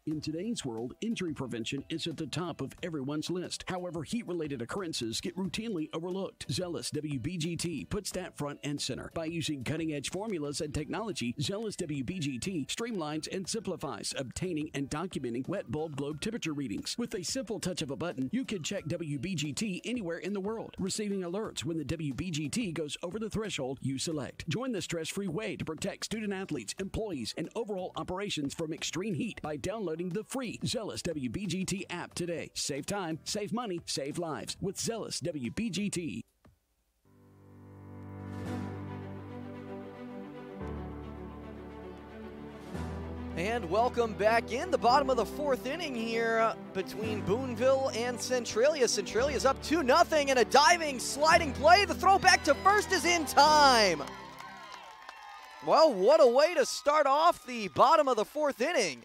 In today's world, injury prevention is at the top of everyone's list. However, heat-related occurrences get routinely overlooked. Zealous WBGT puts that front and center. By using cutting-edge formulas and technology, Zealous WBGT streamlines and simplifies obtaining and documenting wet bulb globe temperature readings. With a simple touch of a button, you can check WBGT anywhere in the world, receiving alerts when the WBGT goes over the threshold you select. Join the stress-free way to protect student-athletes, employees, and overall operations from extreme heat by downloading the free Zealous WBGT app today. Save time, save money, save lives with Zealous WBGT. And welcome back in the bottom of the fourth inning here between Boonville and Centralia. Centralia's up 2-0 and a diving, sliding play. The throw back to first is in time. Well, what a way to start off the bottom of the fourth inning.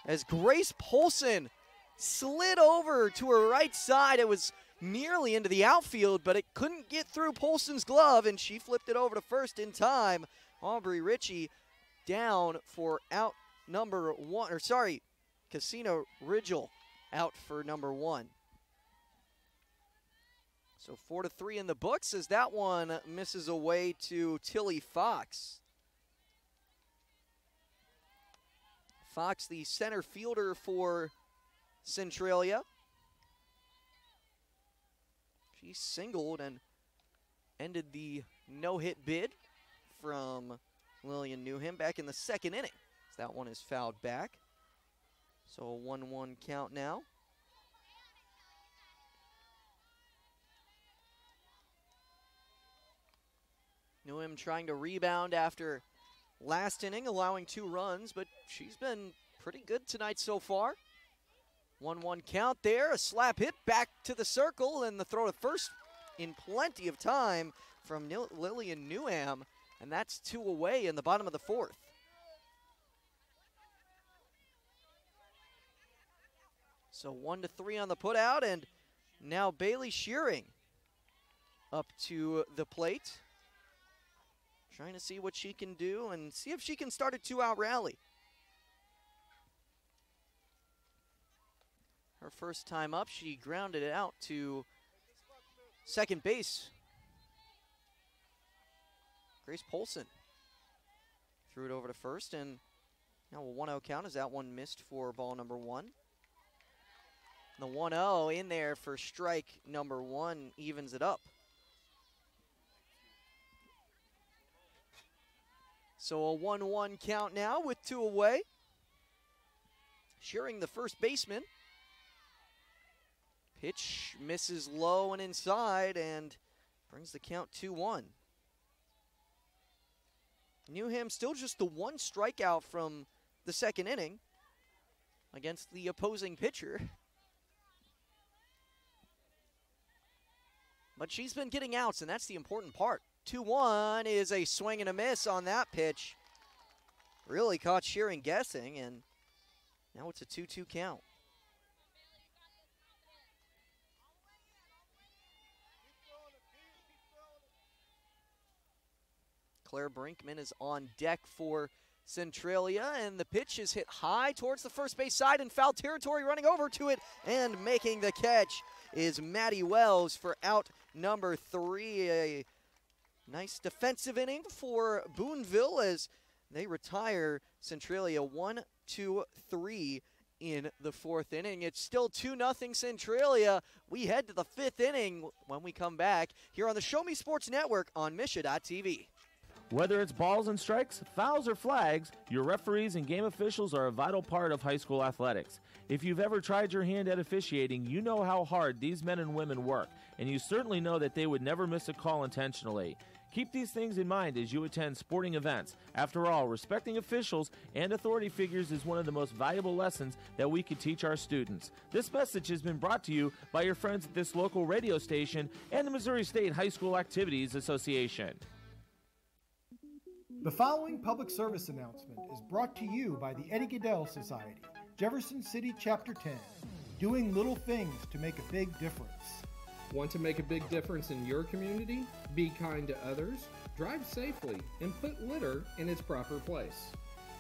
As Grace Polson slid over to her right side. It was nearly into the outfield, but it couldn't get through Polson's glove, and she flipped it over to first in time. Aubrey Ritchie down for out number one, or sorry, Casino Rigel out for number one. So 4-3 in the books as that one misses away to Tilly Fox. Fox, the center fielder for Centralia. She singled and ended the no-hit bid from Lillian Newham back in the second inning. That one is fouled back. So a 1-1 count now. Newham trying to rebound after last inning, allowing 2 runs, but she's been pretty good tonight so far. 1-1 count there, a slap hit back to the circle, and the throw to first in plenty of time from Lillian Newham, and that's 2 away in the bottom of the fourth. So 1-3 on the putout, and now Bailey Shearing up to the plate. Trying to see what she can do and see if she can start a 2-out rally. Her first time up, she grounded it out to second base. Grace Polson threw it over to first, and now a 1-0 count as that one missed for ball number 1. The 1-0 in there for strike number 1 evens it up. So a 1-1 count now with 2 away. Shearing, the first baseman. Pitch misses low and inside and brings the count 2-1. Newham still just the 1 strikeout from the second inning against the opposing pitcher. But she's been getting outs, and that's the important part. 2-1 is a swing and a miss on that pitch. Really caught Shearing guessing, and now it's a 2-2 count. Claire Brinkman is on deck for Centralia, and the pitch is hit high towards the first base side in foul territory. Running over to it and making the catch is Maddie Wells for out number 3. A nice defensive inning for Boonville as they retire Centralia 1-2-3 in the fourth inning. It's still 2-0 Centralia. We head to the 5th inning when we come back here on the Show Me Sports Network on Misha.tv. Whether it's balls and strikes, fouls, or flags, your referees and game officials are a vital part of high school athletics. If you've ever tried your hand at officiating, you know how hard these men and women work, and you certainly know that they would never miss a call intentionally. Keep these things in mind as you attend sporting events. After all, respecting officials and authority figures is one of the most valuable lessons that we could teach our students. This message has been brought to you by your friends at this local radio station and the Missouri State High School Activities Association. The following public service announcement is brought to you by the Eddie Gaedel Society, Jefferson City Chapter 10, doing little things to make a big difference. Want to make a big difference in your community? Be kind to others, drive safely, and put litter in its proper place.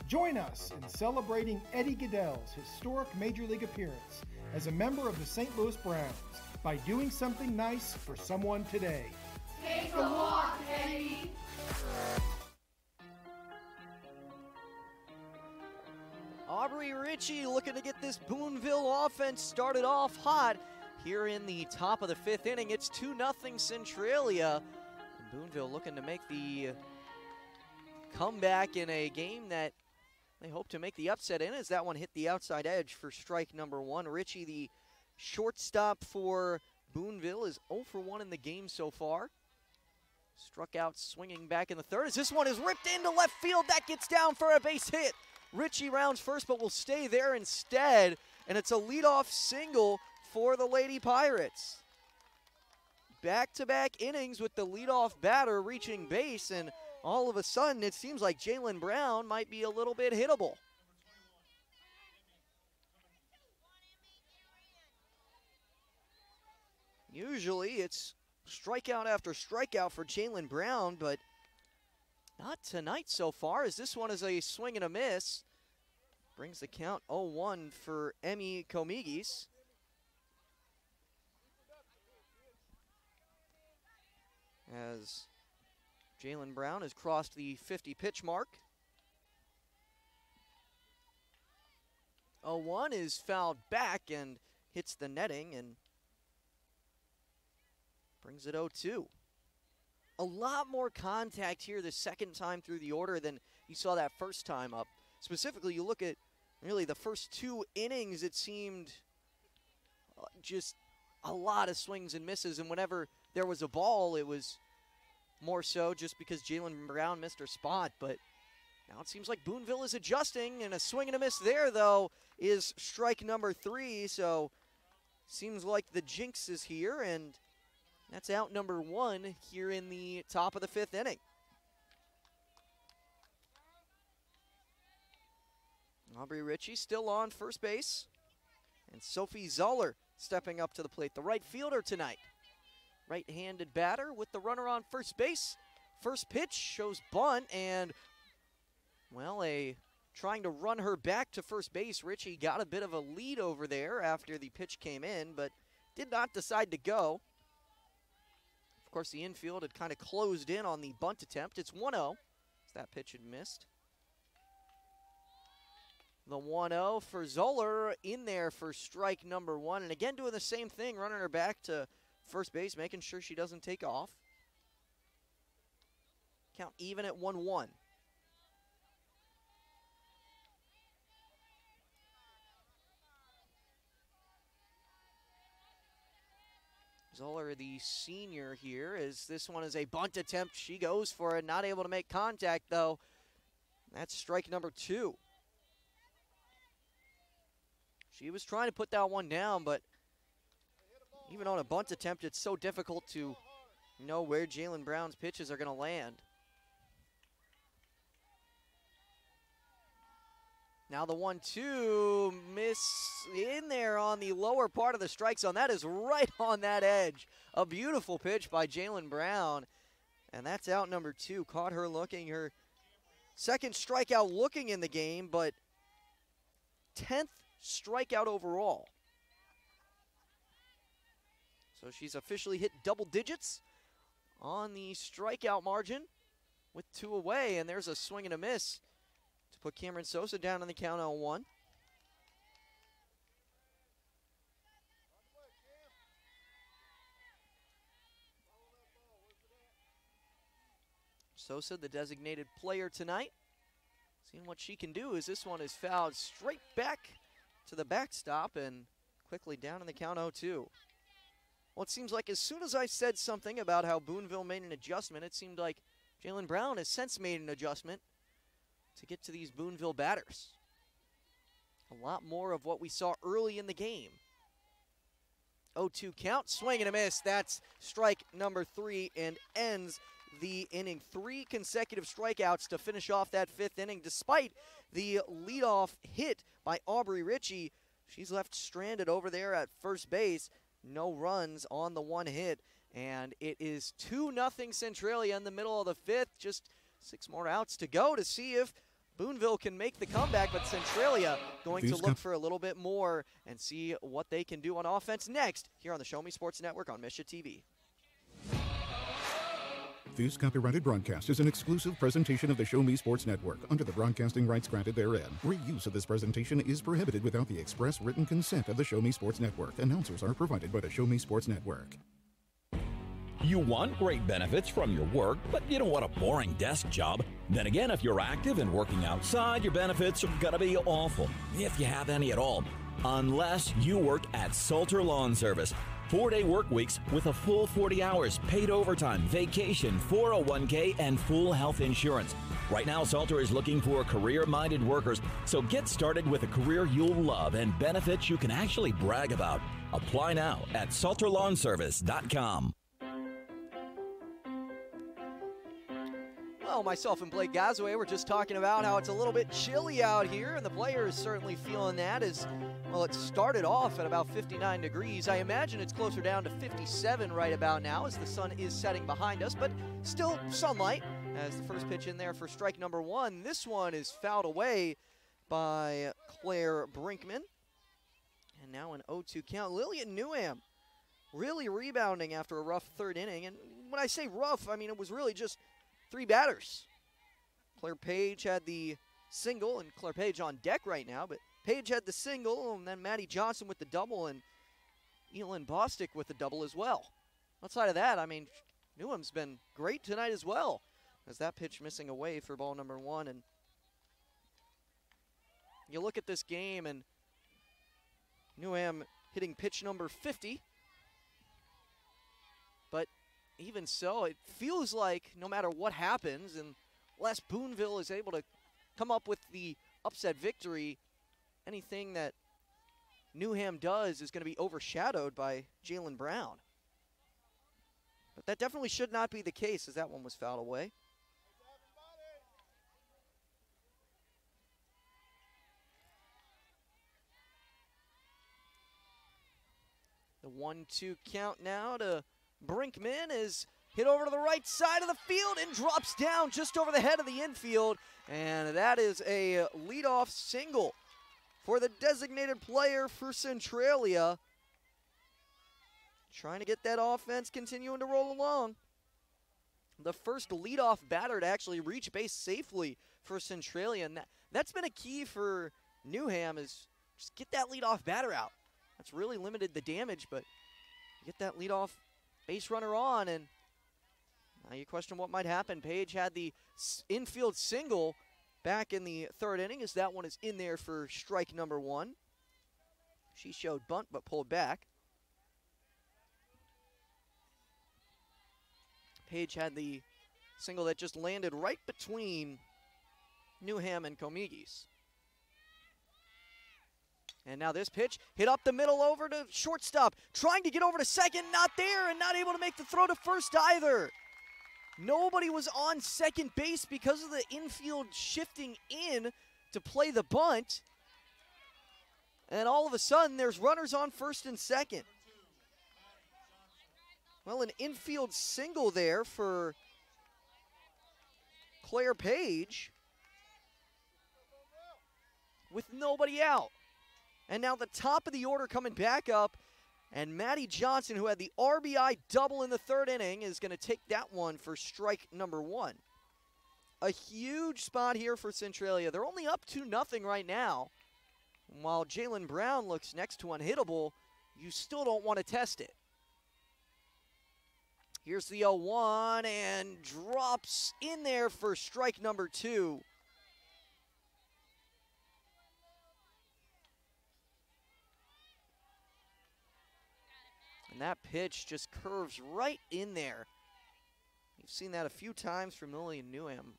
Join us in celebrating Eddie Gaedele's historic Major League appearance as a member of the St. Louis Browns by doing something nice for someone today. Take a walk, Eddie. Aubrey Ritchie looking to get this Boonville offense started off hot here in the top of the 5th inning. It's 2-0 Centralia. And Boonville looking to make the comeback in a game that they hope to make the upset in, as that one hit the outside edge for strike number 1. Ritchie, the shortstop for Boonville, is 0 for 1 in the game so far. Struck out swinging back in the 3rd as this one is ripped into left field. That gets down for a base hit. Ritchie rounds first, but will stay there instead, and it's a leadoff single for the Lady Pirates. Back-to-back innings with the leadoff batter reaching base, and all of a sudden it seems like Jalen Brown might be a little bit hittable. Usually it's strikeout after strikeout for Jalen Brown, but not tonight so far, as this one is a swing and a miss. Brings the count 0-1 for Emmy Comigis. As Jalen Brown has crossed the 50 pitch mark. 0-1 is fouled back and hits the netting and brings it 0-2. A lot more contact here the second time through the order than you saw that first time up. Specifically, you look at really the first 2 innings, it seemed just a lot of swings and misses, and whenever there was a ball, it was more so just because Jalen Brown missed her spot. But now it seems like Boonville is adjusting, and a swing and a miss there, though, is strike number 3. So seems like the jinx is here, and that's out number 1 here in the top of the 5th inning. Aubrey Ritchie still on first base, and Sophie Zoller stepping up to the plate, the right fielder tonight. Right-handed batter with the runner on first base. First pitch shows bunt, and, well, trying to run her back to first base. Ritchie got a bit of a lead over there after the pitch came in, but did not decide to go. Of course, the infield had kind of closed in on the bunt attempt. It's 1-0, as that pitch had missed. The 1-0 for Zoller in there for strike number 1. And again, doing the same thing, running her back to first base, making sure she doesn't take off. Count even at 1-1. Zoller, the senior here, as this one is a bunt attempt. She goes for it, not able to make contact, though. That's strike number 2. She was trying to put that one down, but even on a bunt attempt, it's so difficult to know where Jalen Brown's pitches are going to land. Now the 1-2, miss in there on the lower part of the strike zone. That is right on that edge. A beautiful pitch by Jalen Brown, and that's out number 2. Caught her looking, her second strikeout looking in the game, but 10th strikeout overall. So she's officially hit double digits on the strikeout margin with 2 away, and there's a swing and a miss to put Cameron Sosa down on the count 0-1. Sosa, the designated player tonight. Seeing what she can do, as this one is fouled straight back to the backstop and quickly down in the count 0-2. Well, it seems like as soon as I said something about how Boonville made an adjustment, it seemed like Jalen Brown has since made an adjustment to get to these Boonville batters. A lot more of what we saw early in the game. 0-2 count, swing and a miss. That's strike number 3 and ends the inning. 3 consecutive strikeouts to finish off that 5th inning. Despite the leadoff hit by Aubrey Ritchie, she's left stranded over there at first base. No runs on the 1 hit, and it is 2-0 Centralia in the middle of the 5th. Just 6 more outs to go to see if Boonville can make the comeback, but Centralia going to These look for a little bit more and see what they can do on offense next here on the Show Me Sports Network on Misha TV. This copyrighted broadcast is an exclusive presentation of the Show Me Sports Network under the broadcasting rights granted therein. Reuse of this presentation is prohibited without the express written consent of the Show Me Sports Network. Announcers are provided by the Show Me Sports Network. You want great benefits from your work, but you don't want a boring desk job. Then again, if you're active and working outside, your benefits are gonna be awful, if you have any at all. Unless you work at Salter Lawn Service. 4-day work weeks with a full 40 hours, paid overtime, vacation, 401k, and full health insurance. Right now, Salter is looking for career-minded workers, so get started with a career you'll love and benefits you can actually brag about. Apply now at salterlawnservice.com. Well, myself and Blake Gazaway were just talking about how it's a little bit chilly out here, and the players certainly feeling that as, well, it started off at about 59 degrees. I imagine it's closer down to 57 right about now as the sun is setting behind us, but still sunlight as the first pitch in there for strike number 1. This one is fouled away by Claire Brinkman. And now an 0-2 count. Lillian Newham really rebounding after a rough third inning. And when I say rough, I mean it was really just 3 batters. Claire Page had the single, and Claire Page on deck right now, but Page had the single, and then Maddie Johnson with the double, and Elin Bostic with the double as well. Outside of that, I mean, Newham's been great tonight as well, as that pitch missing away for ball number 1. And you look at this game, and Newham hitting pitch number 50, but even so, it feels like no matter what happens, unless Boonville is able to come up with the upset victory, anything that Newham does is going to be overshadowed by Jalen Brown. But that definitely should not be the case, as that one was fouled away. The 1-2 count now to Brinkman is hit over to the right side of the field and drops down just over the head of the infield. And that is a leadoff single for the designated player for Centralia. Trying to get that offense continuing to roll along. The first leadoff batter to actually reach base safely for Centralia. And that's been a key for Newham, is just get that leadoff batter out. That's really limited the damage, but get that leadoff base runner on, and now you question what might happen. Page had the infield single back in the third inning, as that one is in there for strike number 1. She showed bunt but pulled back. Page had the single that just landed right between Newham and Comigis. And now this pitch hit up the middle over to shortstop, trying to get over to second, not there, and not able to make the throw to first either. Nobody was on second base because of the infield shifting in to play the bunt. And all of a sudden, there's runners on first and second. Well, an infield single there for Claire Page with nobody out. And now the top of the order coming back up, and Maddie Johnson, who had the RBI double in the third inning, is going to take that one for strike number 1. A huge spot here for Centralia. They're only up 2-0 right now. While Jalen Brown looks next to unhittable, you still don't want to test it. Here's the 0-1, and drops in there for strike number 2. And that pitch just curves right in there. You've seen that a few times from Lillian Newham.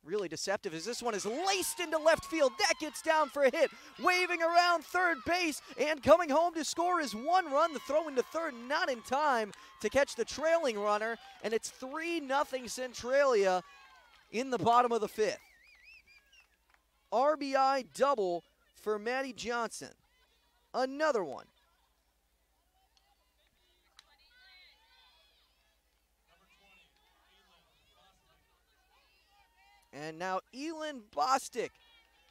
Really deceptive as this one is laced into left field. That gets down for a hit. Waving around third base and coming home to score is 1 run. The throw into third not in time to catch the trailing runner. And it's 3-0 Centralia in the bottom of the 5th. RBI double for Maddie Johnson. Another one. And now Elin Bostic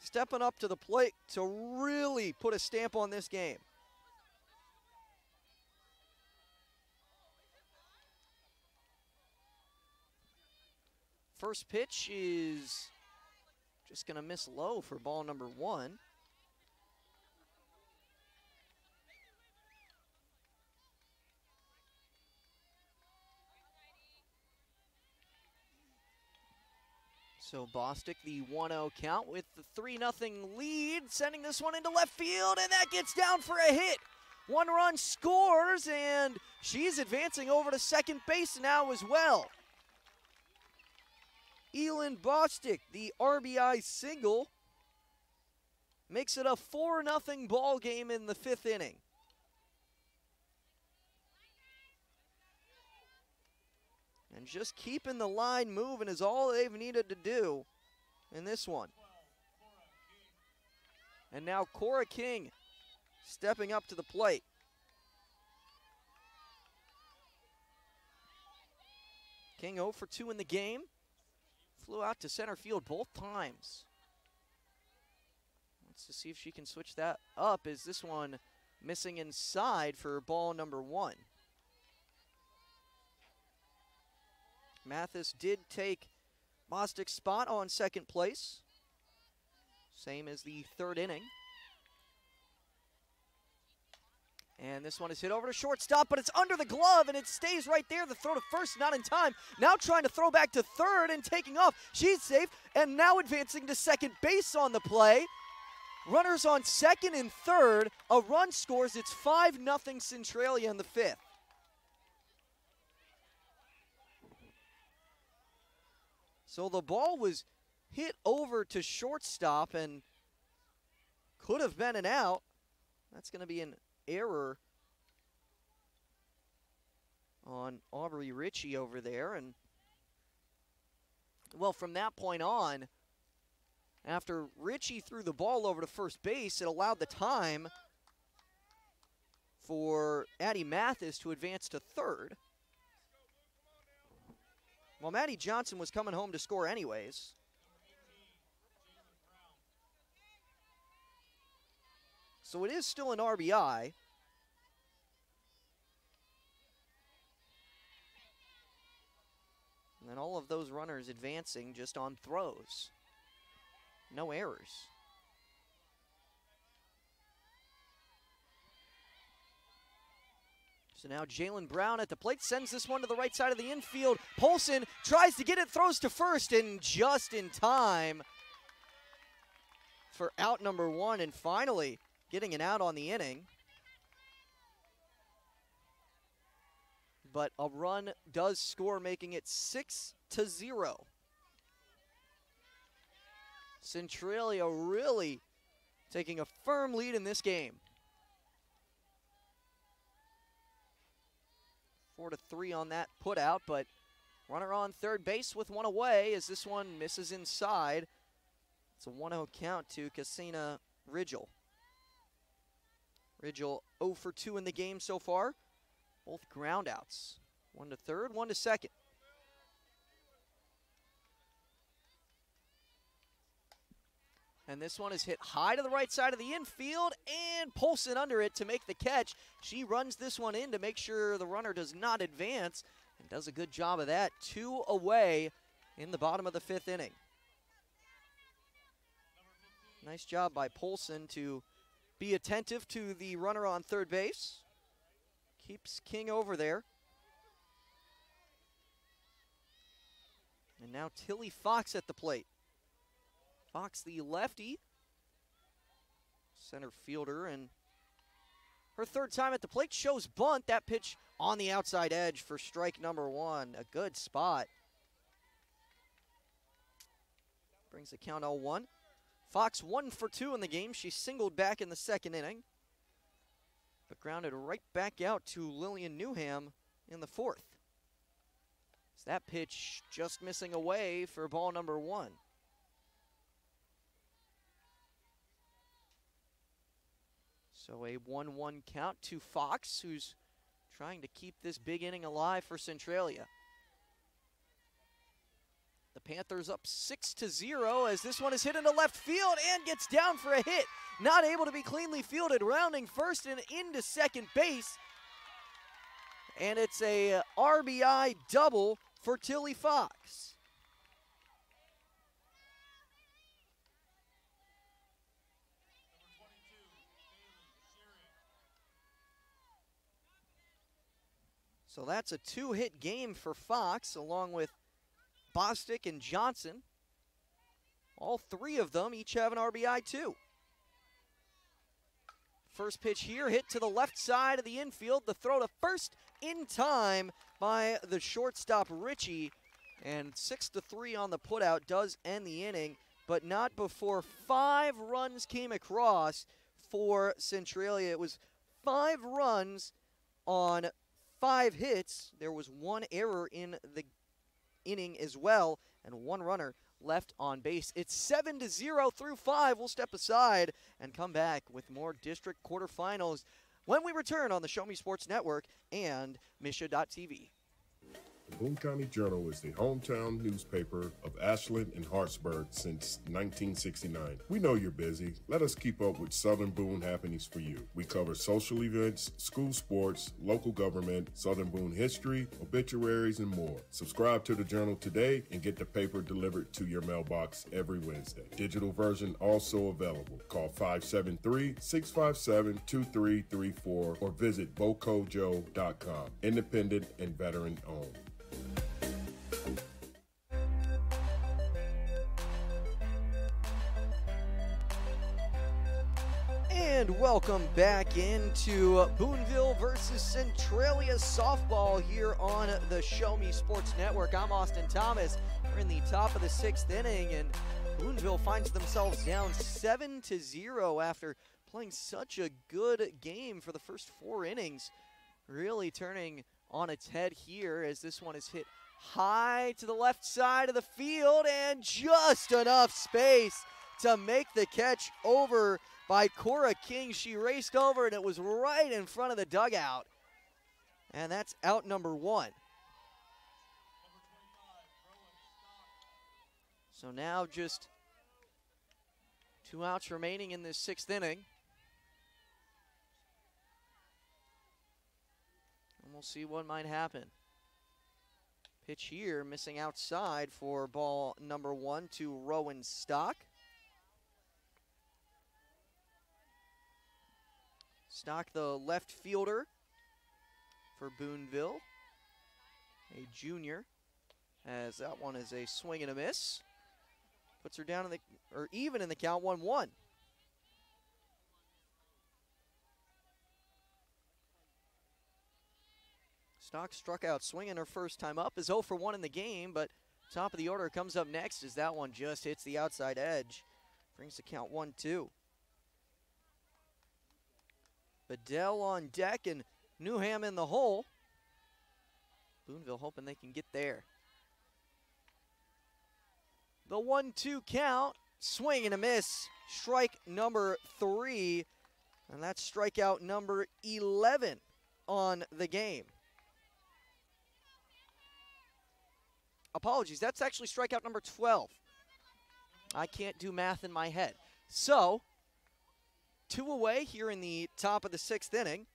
stepping up to the plate to really put a stamp on this game. First pitch is just going to miss low for ball number 1. So Bostic, the 1-0 count with the 3-0 lead, sending this one into left field, and that gets down for a hit. 1 run scores, and she's advancing over to second base now as well. Elin Bostic, the RBI single, makes it a 4-0 ball game in the 5th inning. And just keeping the line moving is all they've needed to do in this one. And now Cora King stepping up to the plate. King 0 for 2 in the game. Flew out to center field both times. Let's just see if she can switch that up. Is this one missing inside for ball number 1? Mathis did take Bostic's spot on second place. Same as the 3rd inning. And this one is hit over to shortstop, but it's under the glove, and it stays right there. The throw to first, not in time. Now trying to throw back to third and taking off. She's safe, and now advancing to second base on the play. Runners on second and third. A run scores. It's 5-0 Centralia in the 5th. So the ball was hit over to shortstop and could have been an out. That's going to be an error on Aubrey Ritchie over there. And, well, from that point on, after Ritchie threw the ball over to first base, it allowed the time for Addie Mathis to advance to third. Well, Maddie Johnson was coming home to score anyways. So it is still an RBI. And then all of those runners advancing just on throws. No errors. So now Jalen Brown at the plate sends this one to the right side of the infield. Polson tries to get it, throws to first, and just in time for out number 1, and finally getting an out on the inning. But a run does score, making it 6-0. Centralia really taking a firm lead in this game. 4-3 on that put out, but runner on third base with 1 away as this one misses inside. It's a 1-0 count to Cassina Ridgel. Ridgel 0 for 2 in the game so far. Both ground outs. 1 to third, 1 to second. And this one is hit high to the right side of the infield, and Polson under it to make the catch. She runs this one in to make sure the runner does not advance, and does a good job of that. 2 away in the bottom of the 5th inning. Nice job by Polson to be attentive to the runner on third base. Keeps King over there. And now Tilly Fox at the plate. Fox, the lefty, center fielder, and her 3rd time at the plate shows bunt. That pitch on the outside edge for strike number 1. A good spot. Brings the count 0-1. Fox 1 for 2 in the game. She singled back in the 2nd inning, but grounded right back out to Lillian Newham in the 4th. So that pitch just missing away for ball number 1. So a 1-1 count to Fox, who's trying to keep this big inning alive for Centralia. The Panthers up 6-0 as this one is hit into left field and gets down for a hit. Not able to be cleanly fielded, rounding first and into second base. And it's a RBI double for Tilly Fox. So that's a 2-hit game for Fox, along with Bostic and Johnson. All three of them each have an RBI too. First pitch here, hit to the left side of the infield. The throw to first in time by the shortstop Ritchie. And 6-3 on the putout does end the inning, but not before 5 runs came across for Centralia. It was 5 runs on 5 hits. There was 1 error in the inning as well, and 1 runner left on base. It's 7-0 through 5. We'll step aside and come back with more district quarterfinals when we return on the Show Me Sports Network and Misha.tv. The Boone County Journal is the hometown newspaper of Ashland and Hartsburg since 1969. We know you're busy. Let us keep up with Southern Boone happenings for you. We cover social events, school sports, local government, Southern Boone history, obituaries, and more. Subscribe to the Journal today and get the paper delivered to your mailbox every Wednesday. Digital version also available. Call 573-657-2334 or visit bocojo.com. Independent and veteran owned. And welcome back into Boonville versus Centralia softball here on the Show Me Sports Network. I'm Austin Thomas. We're in the top of the 6th inning, and Boonville finds themselves down 7-0 after playing such a good game for the first 4 innings. Really turning on its head here as this one is hit high to the left side of the field and just enough space to make the catch over by Cora King. She raced over and it was right in front of the dugout. And that's out number 1. So now just 2 outs remaining in this 6th inning. And we'll see what might happen. Pitch here, missing outside for ball number 1 to Rowan Stock. Stock, the left fielder for Boonville, a junior, as that one is a swing and a miss. Puts her down in the, or even in the count, 1-1. Stock struck out swinging her first time up, is 0 for 1 in the game, but top of the order comes up next as that one just hits the outside edge. Brings the count 1-2. Bedell on deck and Newham in the hole. Boonville hoping they can get there. The 1-2 count, swing and a miss. Strike number 3, and that's strikeout number 11 on the game. Apologies, that's actually strikeout number 12. I can't do math in my head. So, 2 away here in the top of the 6th inning.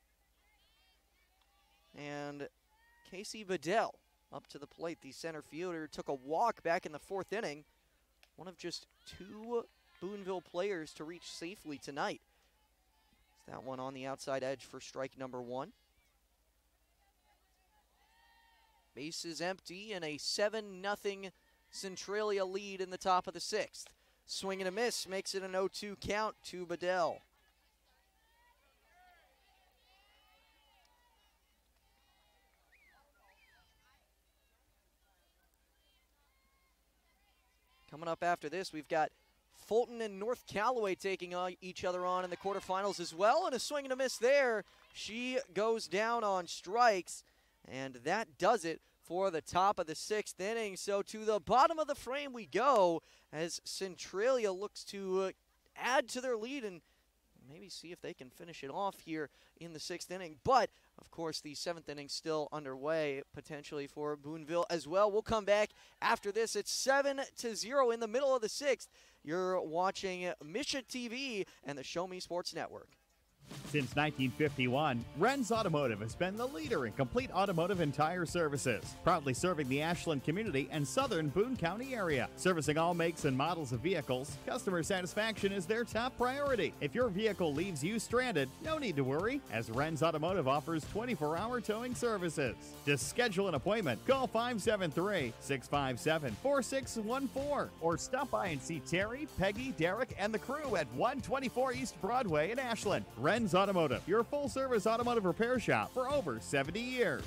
And Casey Bedell up to the plate. The center fielder took a walk back in the 4th inning. One of just 2 Boonville players to reach safely tonight. It's that one on the outside edge for strike number 1. Base is empty and a 7-0 Centralia lead in the top of the 6th. Swing and a miss makes it an 0-2 count to Bedell. Coming up after this, we've got Fulton and North Callaway taking each other on in the quarterfinals as well, and a swing and a miss there. She goes down on strikes, and that does it for the top of the 6th inning. So to the bottom of the frame we go as Centralia looks to add to their lead and maybe see if they can finish it off here in the 6th inning. But, of course, the 7th inning still underway, potentially for Boonville as well. We'll come back after this. It's 7-0 in the middle of the 6th. You're watching Misha TV and the Show Me Sports Network. Since 1951, Renz Automotive has been the leader in complete automotive and tire services, proudly serving the Ashland community and southern Boone County area. Servicing all makes and models of vehicles, customer satisfaction is their top priority. If your vehicle leaves you stranded, no need to worry, as Renz Automotive offers 24-hour towing services. To schedule an appointment, call 573-657-4614 or stop by and see Terry, Peggy, Derek, and the crew at 124 East Broadway in Ashland. Renz Automotive, your full-service automotive repair shop for over 70 years.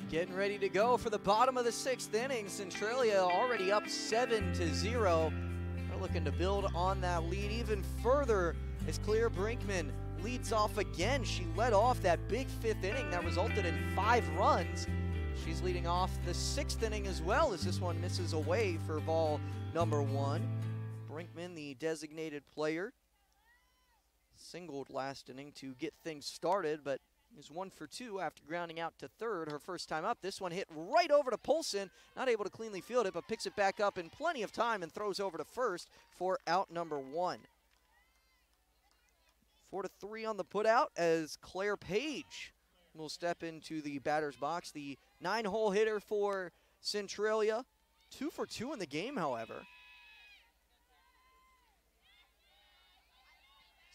Getting ready to go for the bottom of the 6th inning. Centralia already up 7-0. They're looking to build on that lead even further as Claire Brinkman leads off again. She led off that big 5th inning that resulted in 5 runs. She's leading off the 6th inning as well as this one misses away for ball number 1. Brinkman, the designated player, singled last inning to get things started, but is 1 for 2 after grounding out to third her first time up. This one hit right over to Polson, not able to cleanly field it, but picks it back up in plenty of time and throws over to first for out number 1. 4-3 on the putout as Claire Page will step into the batter's box. The 9-hole hitter for Centralia. 2 for 2 in the game, however.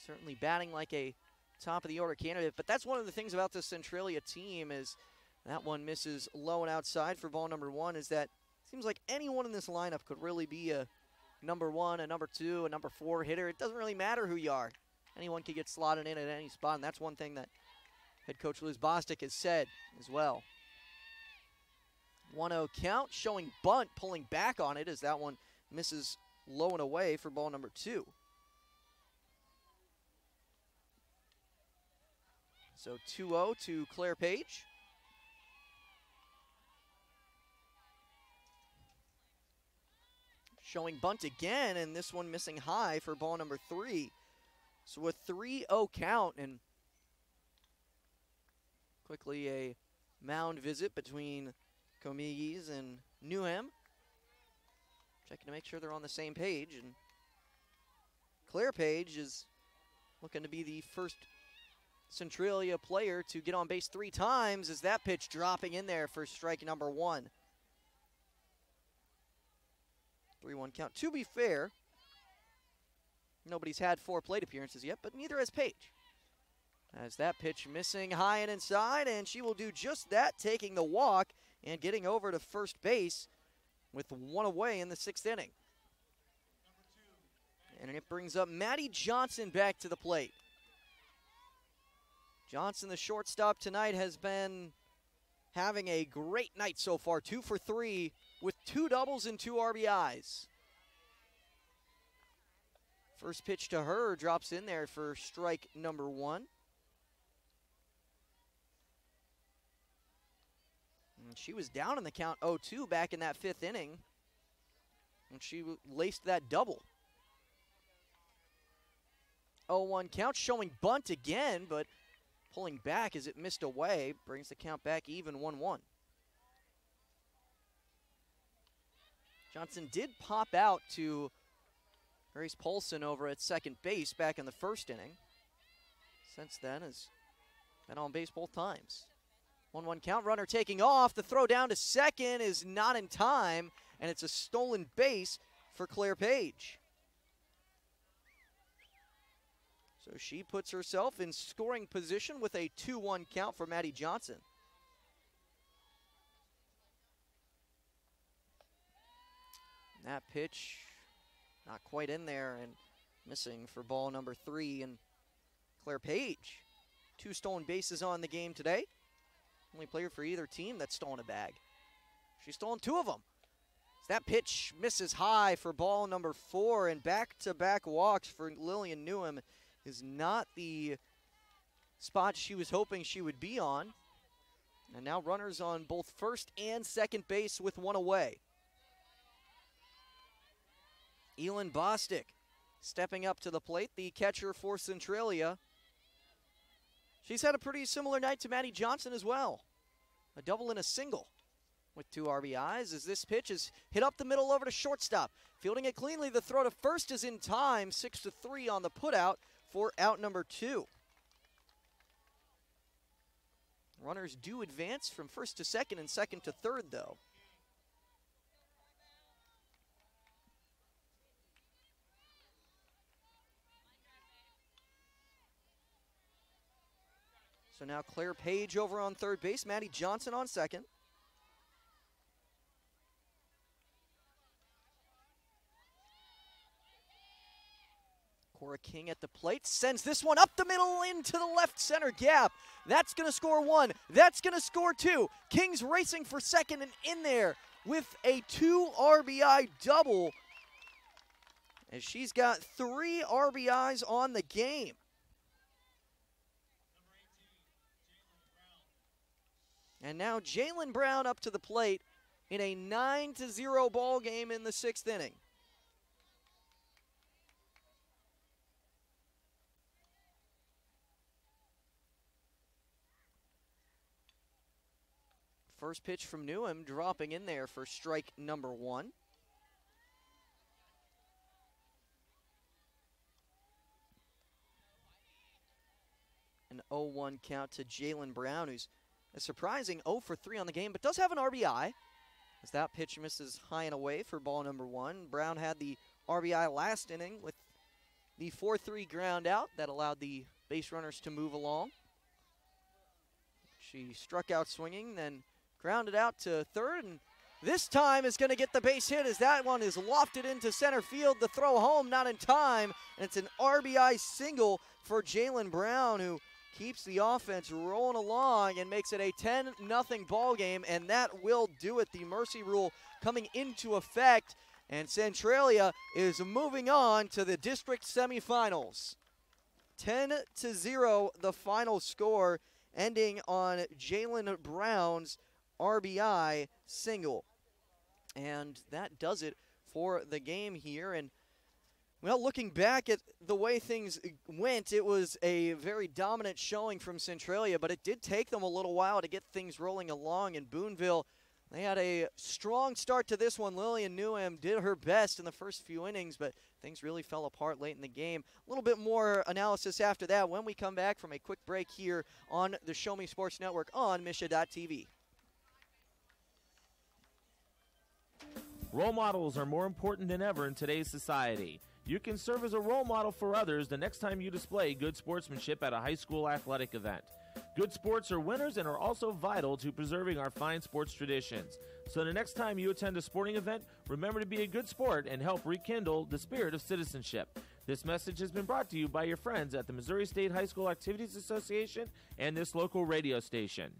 Certainly batting like a top-of-the-order candidate, but that's one of the things about the Centralia team is that one misses low and outside for ball number 1 is that it seems like anyone in this lineup could really be a number 1, a number 2, a number 4 hitter. It doesn't really matter who you are. Anyone can get slotted in at any spot, and that's one thing that head coach Liz Bostic has said as well. 1-0 count, showing bunt, pulling back on it as that one misses low and away for ball number 2. So 2-0 to Claire Page. Showing bunt again, and this one missing high for ball number 3. So a 3-0 count, and quickly a mound visit between Comigues and Newham. Checking to make sure they're on the same page, and Claire Page is looking to be the first Centralia player to get on base 3 times as that pitch dropping in there for strike number 1. 3-1 count. To be fair, nobody's had 4 plate appearances yet, but neither has Page. As that pitch missing high and inside, and she will do just that, taking the walk and getting over to first base with 1 away in the 6th inning. And it brings up Maddie Johnson back to the plate. Johnson, the shortstop tonight, has been having a great night so far. 2 for 3 with 2 doubles and 2 RBIs. First pitch to her drops in there for strike number 1. And she was down in the count 0-2 back in that 5th inning when she laced that double. 0-1 count, showing bunt again, but pulling back as it missed away, brings the count back even 1-1. Johnson did pop out to Grace Polson over at second base back in the 1st inning. Since then has been on base both times. 1-1 count, runner taking off. The throw down to second is not in time, and it's a stolen base for Claire Page. So she puts herself in scoring position with a 2-1 count for Maddie Johnson. That pitch not quite in there and missing for ball number 3. And Claire Page, 2 stolen bases on the game today. Only player for either team that's stolen a bag. She's stolen 2 of them. That pitch misses high for ball number 4, and back-to-back walks for Lillian Newham is not the spot she was hoping she would be on. And now runners on both first and second base with 1 away. Elin Bostic stepping up to the plate, the catcher for Centralia. She's had a pretty similar night to Maddie Johnson as well. A double and a single with 2 RBIs as this pitch is hit up the middle over to shortstop. Fielding it cleanly, the throw to first is in time, 6-3 on the putout for out number 2. Runners do advance from first to second and second to third, though. So now Claire Page over on third base, Maddie Johnson on second. Cora King at the plate, sends this one up the middle into the left center gap. That's going to score 1. That's going to score 2. King's racing for second and in there with a 2 RBI double. And she's got 3 RBIs on the game. And now Jalen Brown up to the plate in a 9-0 ball game in the 6th inning. First pitch from Newham dropping in there for strike number 1. An 0-1 count to Jalen Brown, who's a surprising 0 for 3 on the game, but does have an RBI. As that pitch misses high and away for ball number 1. Brown had the RBI last inning with the 4-3 ground out that allowed the base runners to move along. She struck out swinging, then grounded out to third, and this time is going to get the base hit as that one is lofted into center field. The throw home not in time, and it's an RBI single for Jalen Brown, who keeps the offense rolling along and makes it a 10-0 ball game, and that will do it. The mercy rule coming into effect, and Centralia is moving on to the district semifinals. 10-0 the final score, ending on Jalen Brown's RBI single. And that does it for the game here. And well, looking back at the way things went, it was a very dominant showing from Centralia, but it did take them a little while to get things rolling along. In Boonville, they had a strong start to this one. Lillian Newham did her best in the first few innings, but things really fell apart late in the game. A little bit more analysis after that when we come back from a quick break here on the Show Me Sports Network on Misha.tv. Role models are more important than ever in today's society. You can serve as a role model for others the next time you display good sportsmanship at a high school athletic event. Good sports are winners and are also vital to preserving our fine sports traditions. So the next time you attend a sporting event, remember to be a good sport and help rekindle the spirit of citizenship. This message has been brought to you by your friends at the Missouri State High School Activities Association and this local radio station.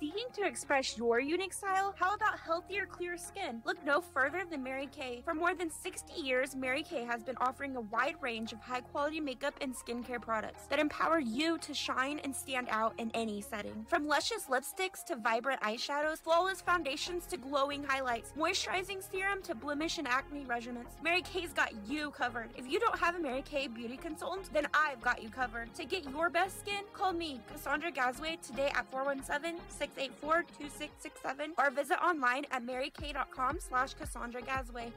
Seeking to express your unique style? How about healthier, clear skin? Look no further than Mary Kay. For more than 60 years, Mary Kay has been offering a wide range of high-quality makeup and skincare products that empower you to shine and stand out in any setting. From luscious lipsticks to vibrant eyeshadows, flawless foundations to glowing highlights, moisturizing serum to blemish and acne regimens, Mary Kay's got you covered. If you don't have a Mary Kay beauty consultant, then I've got you covered. To get your best skin, call me, Cassandra Gasway, today at 417-684-2667 or visit online at marykay.com/Cassandra Gasway.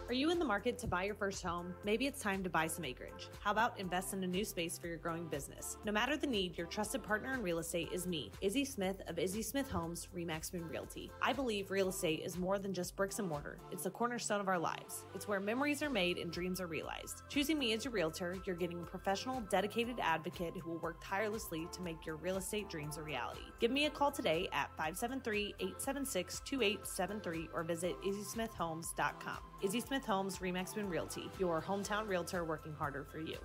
Are you in the market to buy your first home? Maybe it's time to buy some acreage. How about invest in a new space for your growing business? No matter the need, your trusted partner in real estate is me, Izzy Smith of Izzy Smith Homes, RE/MAX Boone Realty. I believe real estate is more than just bricks and mortar. It's the cornerstone of our lives. It's where memories are made and dreams are realized. Choosing me as your realtor, you're getting a professional, dedicated advocate who will work tirelessly to make your real estate dreams a reality. Give me a call today at 573-876-2873 or visit izzysmithhomes.com. Izzy Smith Homes, RE/MAX Boone Realty, your hometown realtor working harder for you.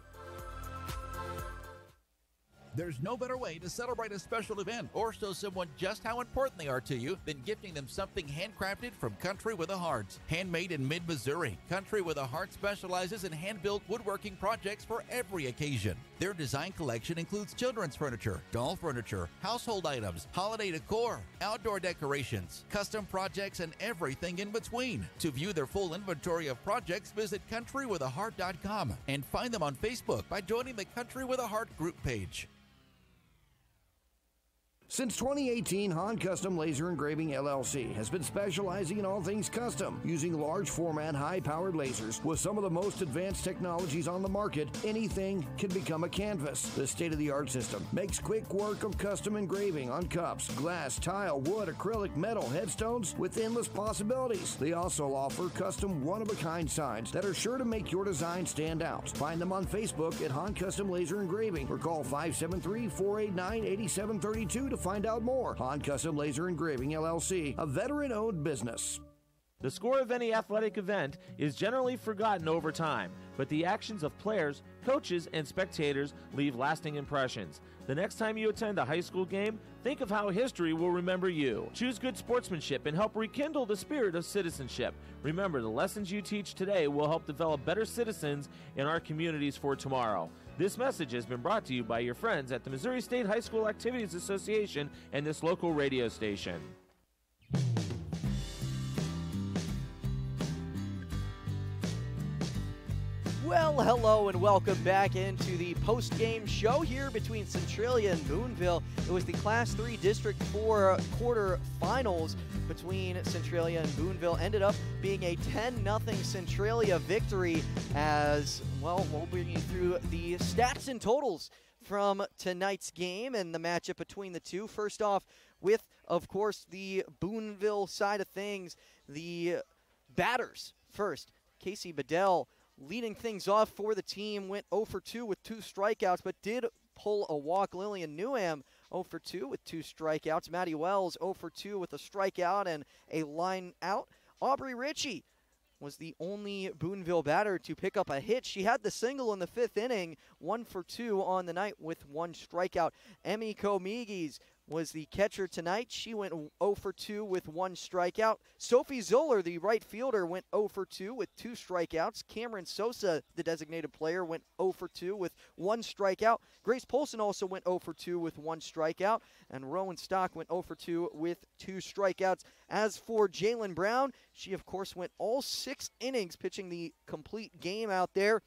There's no better way to celebrate a special event or show someone just how important they are to you than gifting them something handcrafted from Country with a Heart. Handmade in mid-Missouri, Country with a Heart specializes in hand-built woodworking projects for every occasion. Their design collection includes children's furniture, doll furniture, household items, holiday decor, outdoor decorations, custom projects, and everything in between. To view their full inventory of projects, visit countrywithaheart.com and find them on Facebook by joining the Country with a Heart group page. Since 2018, Han Custom Laser Engraving LLC has been specializing in all things custom, using large format, high-powered lasers with some of the most advanced technologies on the market. Anything can become a canvas. The state-of-the-art system makes quick work of custom engraving on cups, glass, tile, wood, acrylic, metal, headstones with endless possibilities. They also offer custom one-of-a-kind signs that are sure to make your design stand out. Find them on Facebook at Han Custom Laser Engraving or call 573-489-8732 to find out more. Han Custom Laser Engraving LLC, a veteran-owned business. The score of any athletic event is generally forgotten over time, but the actions of players, coaches, and spectators leave lasting impressions. The next time you attend a high school game, think of how history will remember you. Choose good sportsmanship and help rekindle the spirit of citizenship. Remember, the lessons you teach today will help develop better citizens in our communities for tomorrow. This message has been brought to you by your friends at the Missouri State High School Activities Association and this local radio station. Well, hello and welcome back into the post-game show here between Centralia and Boonville. It was the Class 3 District 4 quarterfinals between Centralia and Boonville. Ended up being a 10-0 Centralia victory as, well, we'll bring you through the stats and totals from tonight's game and the matchup between the two. First off, with, of course, the Boonville side of things, the batters first. Casey Bedell leading things off for the team, went 0 for 2 with 2 strikeouts, but did pull a walk. Lillian Newham 0 for 2 with 2 strikeouts. Maddie Wells 0 for 2 with a strikeout and a line out. Aubrey Ritchie was the only Boonville batter to pick up a hit. She had the single in the 5th inning, 1 for 2 on the night with 1 strikeout. Emmy Comigis was the catcher tonight. She went 0 for 2 with 1 strikeout. Sophie Zoller, the right fielder, went 0 for 2 with 2 strikeouts. Cameron Sosa, the designated player, went 0 for 2 with 1 strikeout. Grace Polson also went 0 for 2 with 1 strikeout. And Rowan Stock went 0 for 2 with 2 strikeouts. As for Jalen Brown, she, of course, went all 6 innings pitching the complete game out there,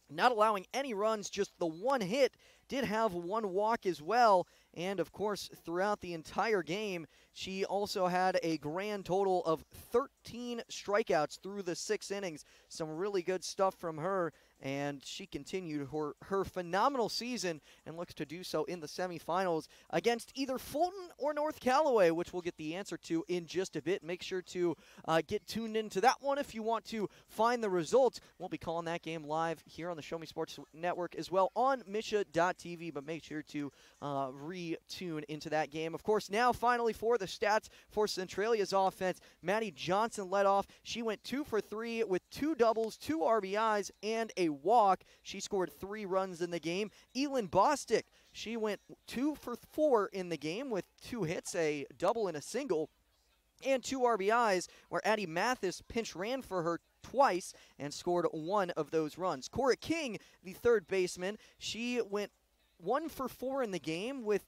not allowing any runs, just the 1 hit. Did have 1 walk as well, and of course throughout the entire game she also had a grand total of 13 strikeouts through the 6 innings. Some really good stuff from her, and she continued her phenomenal season and looks to do so in the semifinals against either Fulton or North Callaway, which we'll get the answer to in just a bit. Make sure to get tuned into that one if you want to find the results. We'll be calling that game live here on the Show Me Sports Network as well on Misha.tv, but make sure to retune into that game. Of course, now finally for the stats for Centralia's offense, Maddie Johnson led off. She went 2 for 3 with 2 doubles, 2 RBIs, and a walk. She scored 3 runs in the game. Elin Bostick, she went 2 for 4 in the game with 2 hits, a double and a single, and 2 RBIs, where Addie Mathis pinch ran for her twice and scored 1 of those runs. Cora King, the third baseman, she went 1 for 4 in the game with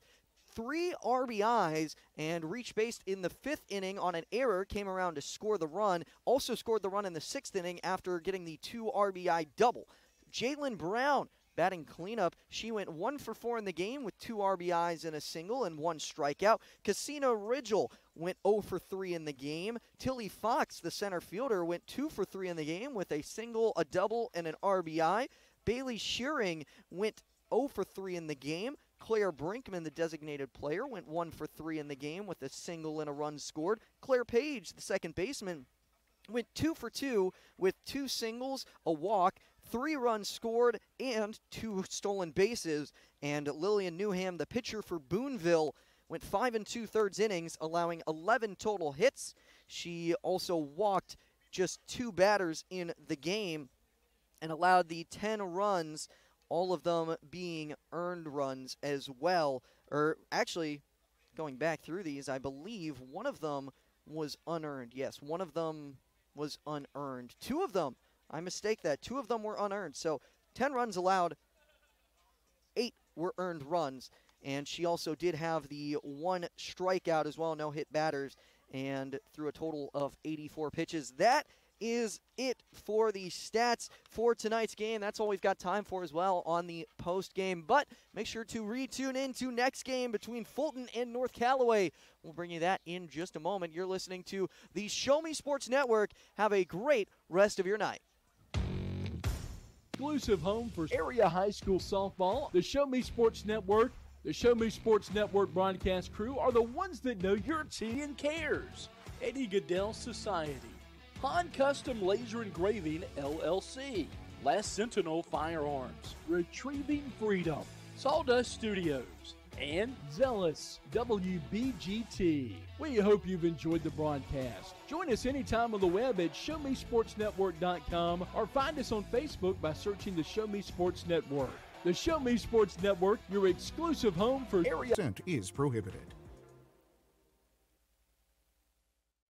3 RBIs and reached base in the 5th inning on an error, came around to score the run, also scored the run in the 6th inning after getting the 2 RBI double. Jalen Brown batting cleanup. She went 1 for 4 in the game with 2 RBIs and a single and 1 strikeout. Casina Ridgel went 0 for 3 in the game. Tilly Fox, the center fielder, went 2 for 3 in the game with a single, a double, and an RBI. Bailey Shearing went 0 for 3 in the game. Claire Brinkman, the designated player, went 1 for 3 in the game with a single and a run scored. Claire Page, the second baseman, went 2 for 2 with 2 singles, a walk, 3 runs scored, and 2 stolen bases. And Lillian Newham, the pitcher for Boonville, went 5 2/3 innings, allowing 11 total hits. She also walked just 2 batters in the game and allowed the 10 runs all of them being earned runs as well. Or actually, going back through these, I believe one of them was unearned. Yes, one of them was unearned. 2 of them, I mistake that. 2 of them were unearned. So 10 runs allowed, 8 were earned runs. And she also did have the 1 strikeout as well, no hit batters, and threw a total of 84 pitches. That is it for the stats for tonight's game. That's all we've got time for as well on the post game. But make sure to retune into next game between Fulton and North Callaway. We'll bring you that in just a moment. You're listening to the Show Me Sports Network. Have a great rest of your night. Exclusive home for area high school softball. The Show Me Sports Network. The Show Me Sports Network broadcast crew are the ones that know your team cares. Eddie Goodell Society, Han Custom Laser Engraving, LLC, Last Sentinel Firearms, Retrieving Freedom, Sawdust Studios, and Zealous WBGT. We hope you've enjoyed the broadcast. Join us anytime on the web at ShowMeSportsNetwork.com or find us on Facebook by searching the Show Me Sports Network. The Show Me Sports Network, your exclusive home for area. Consent is prohibited.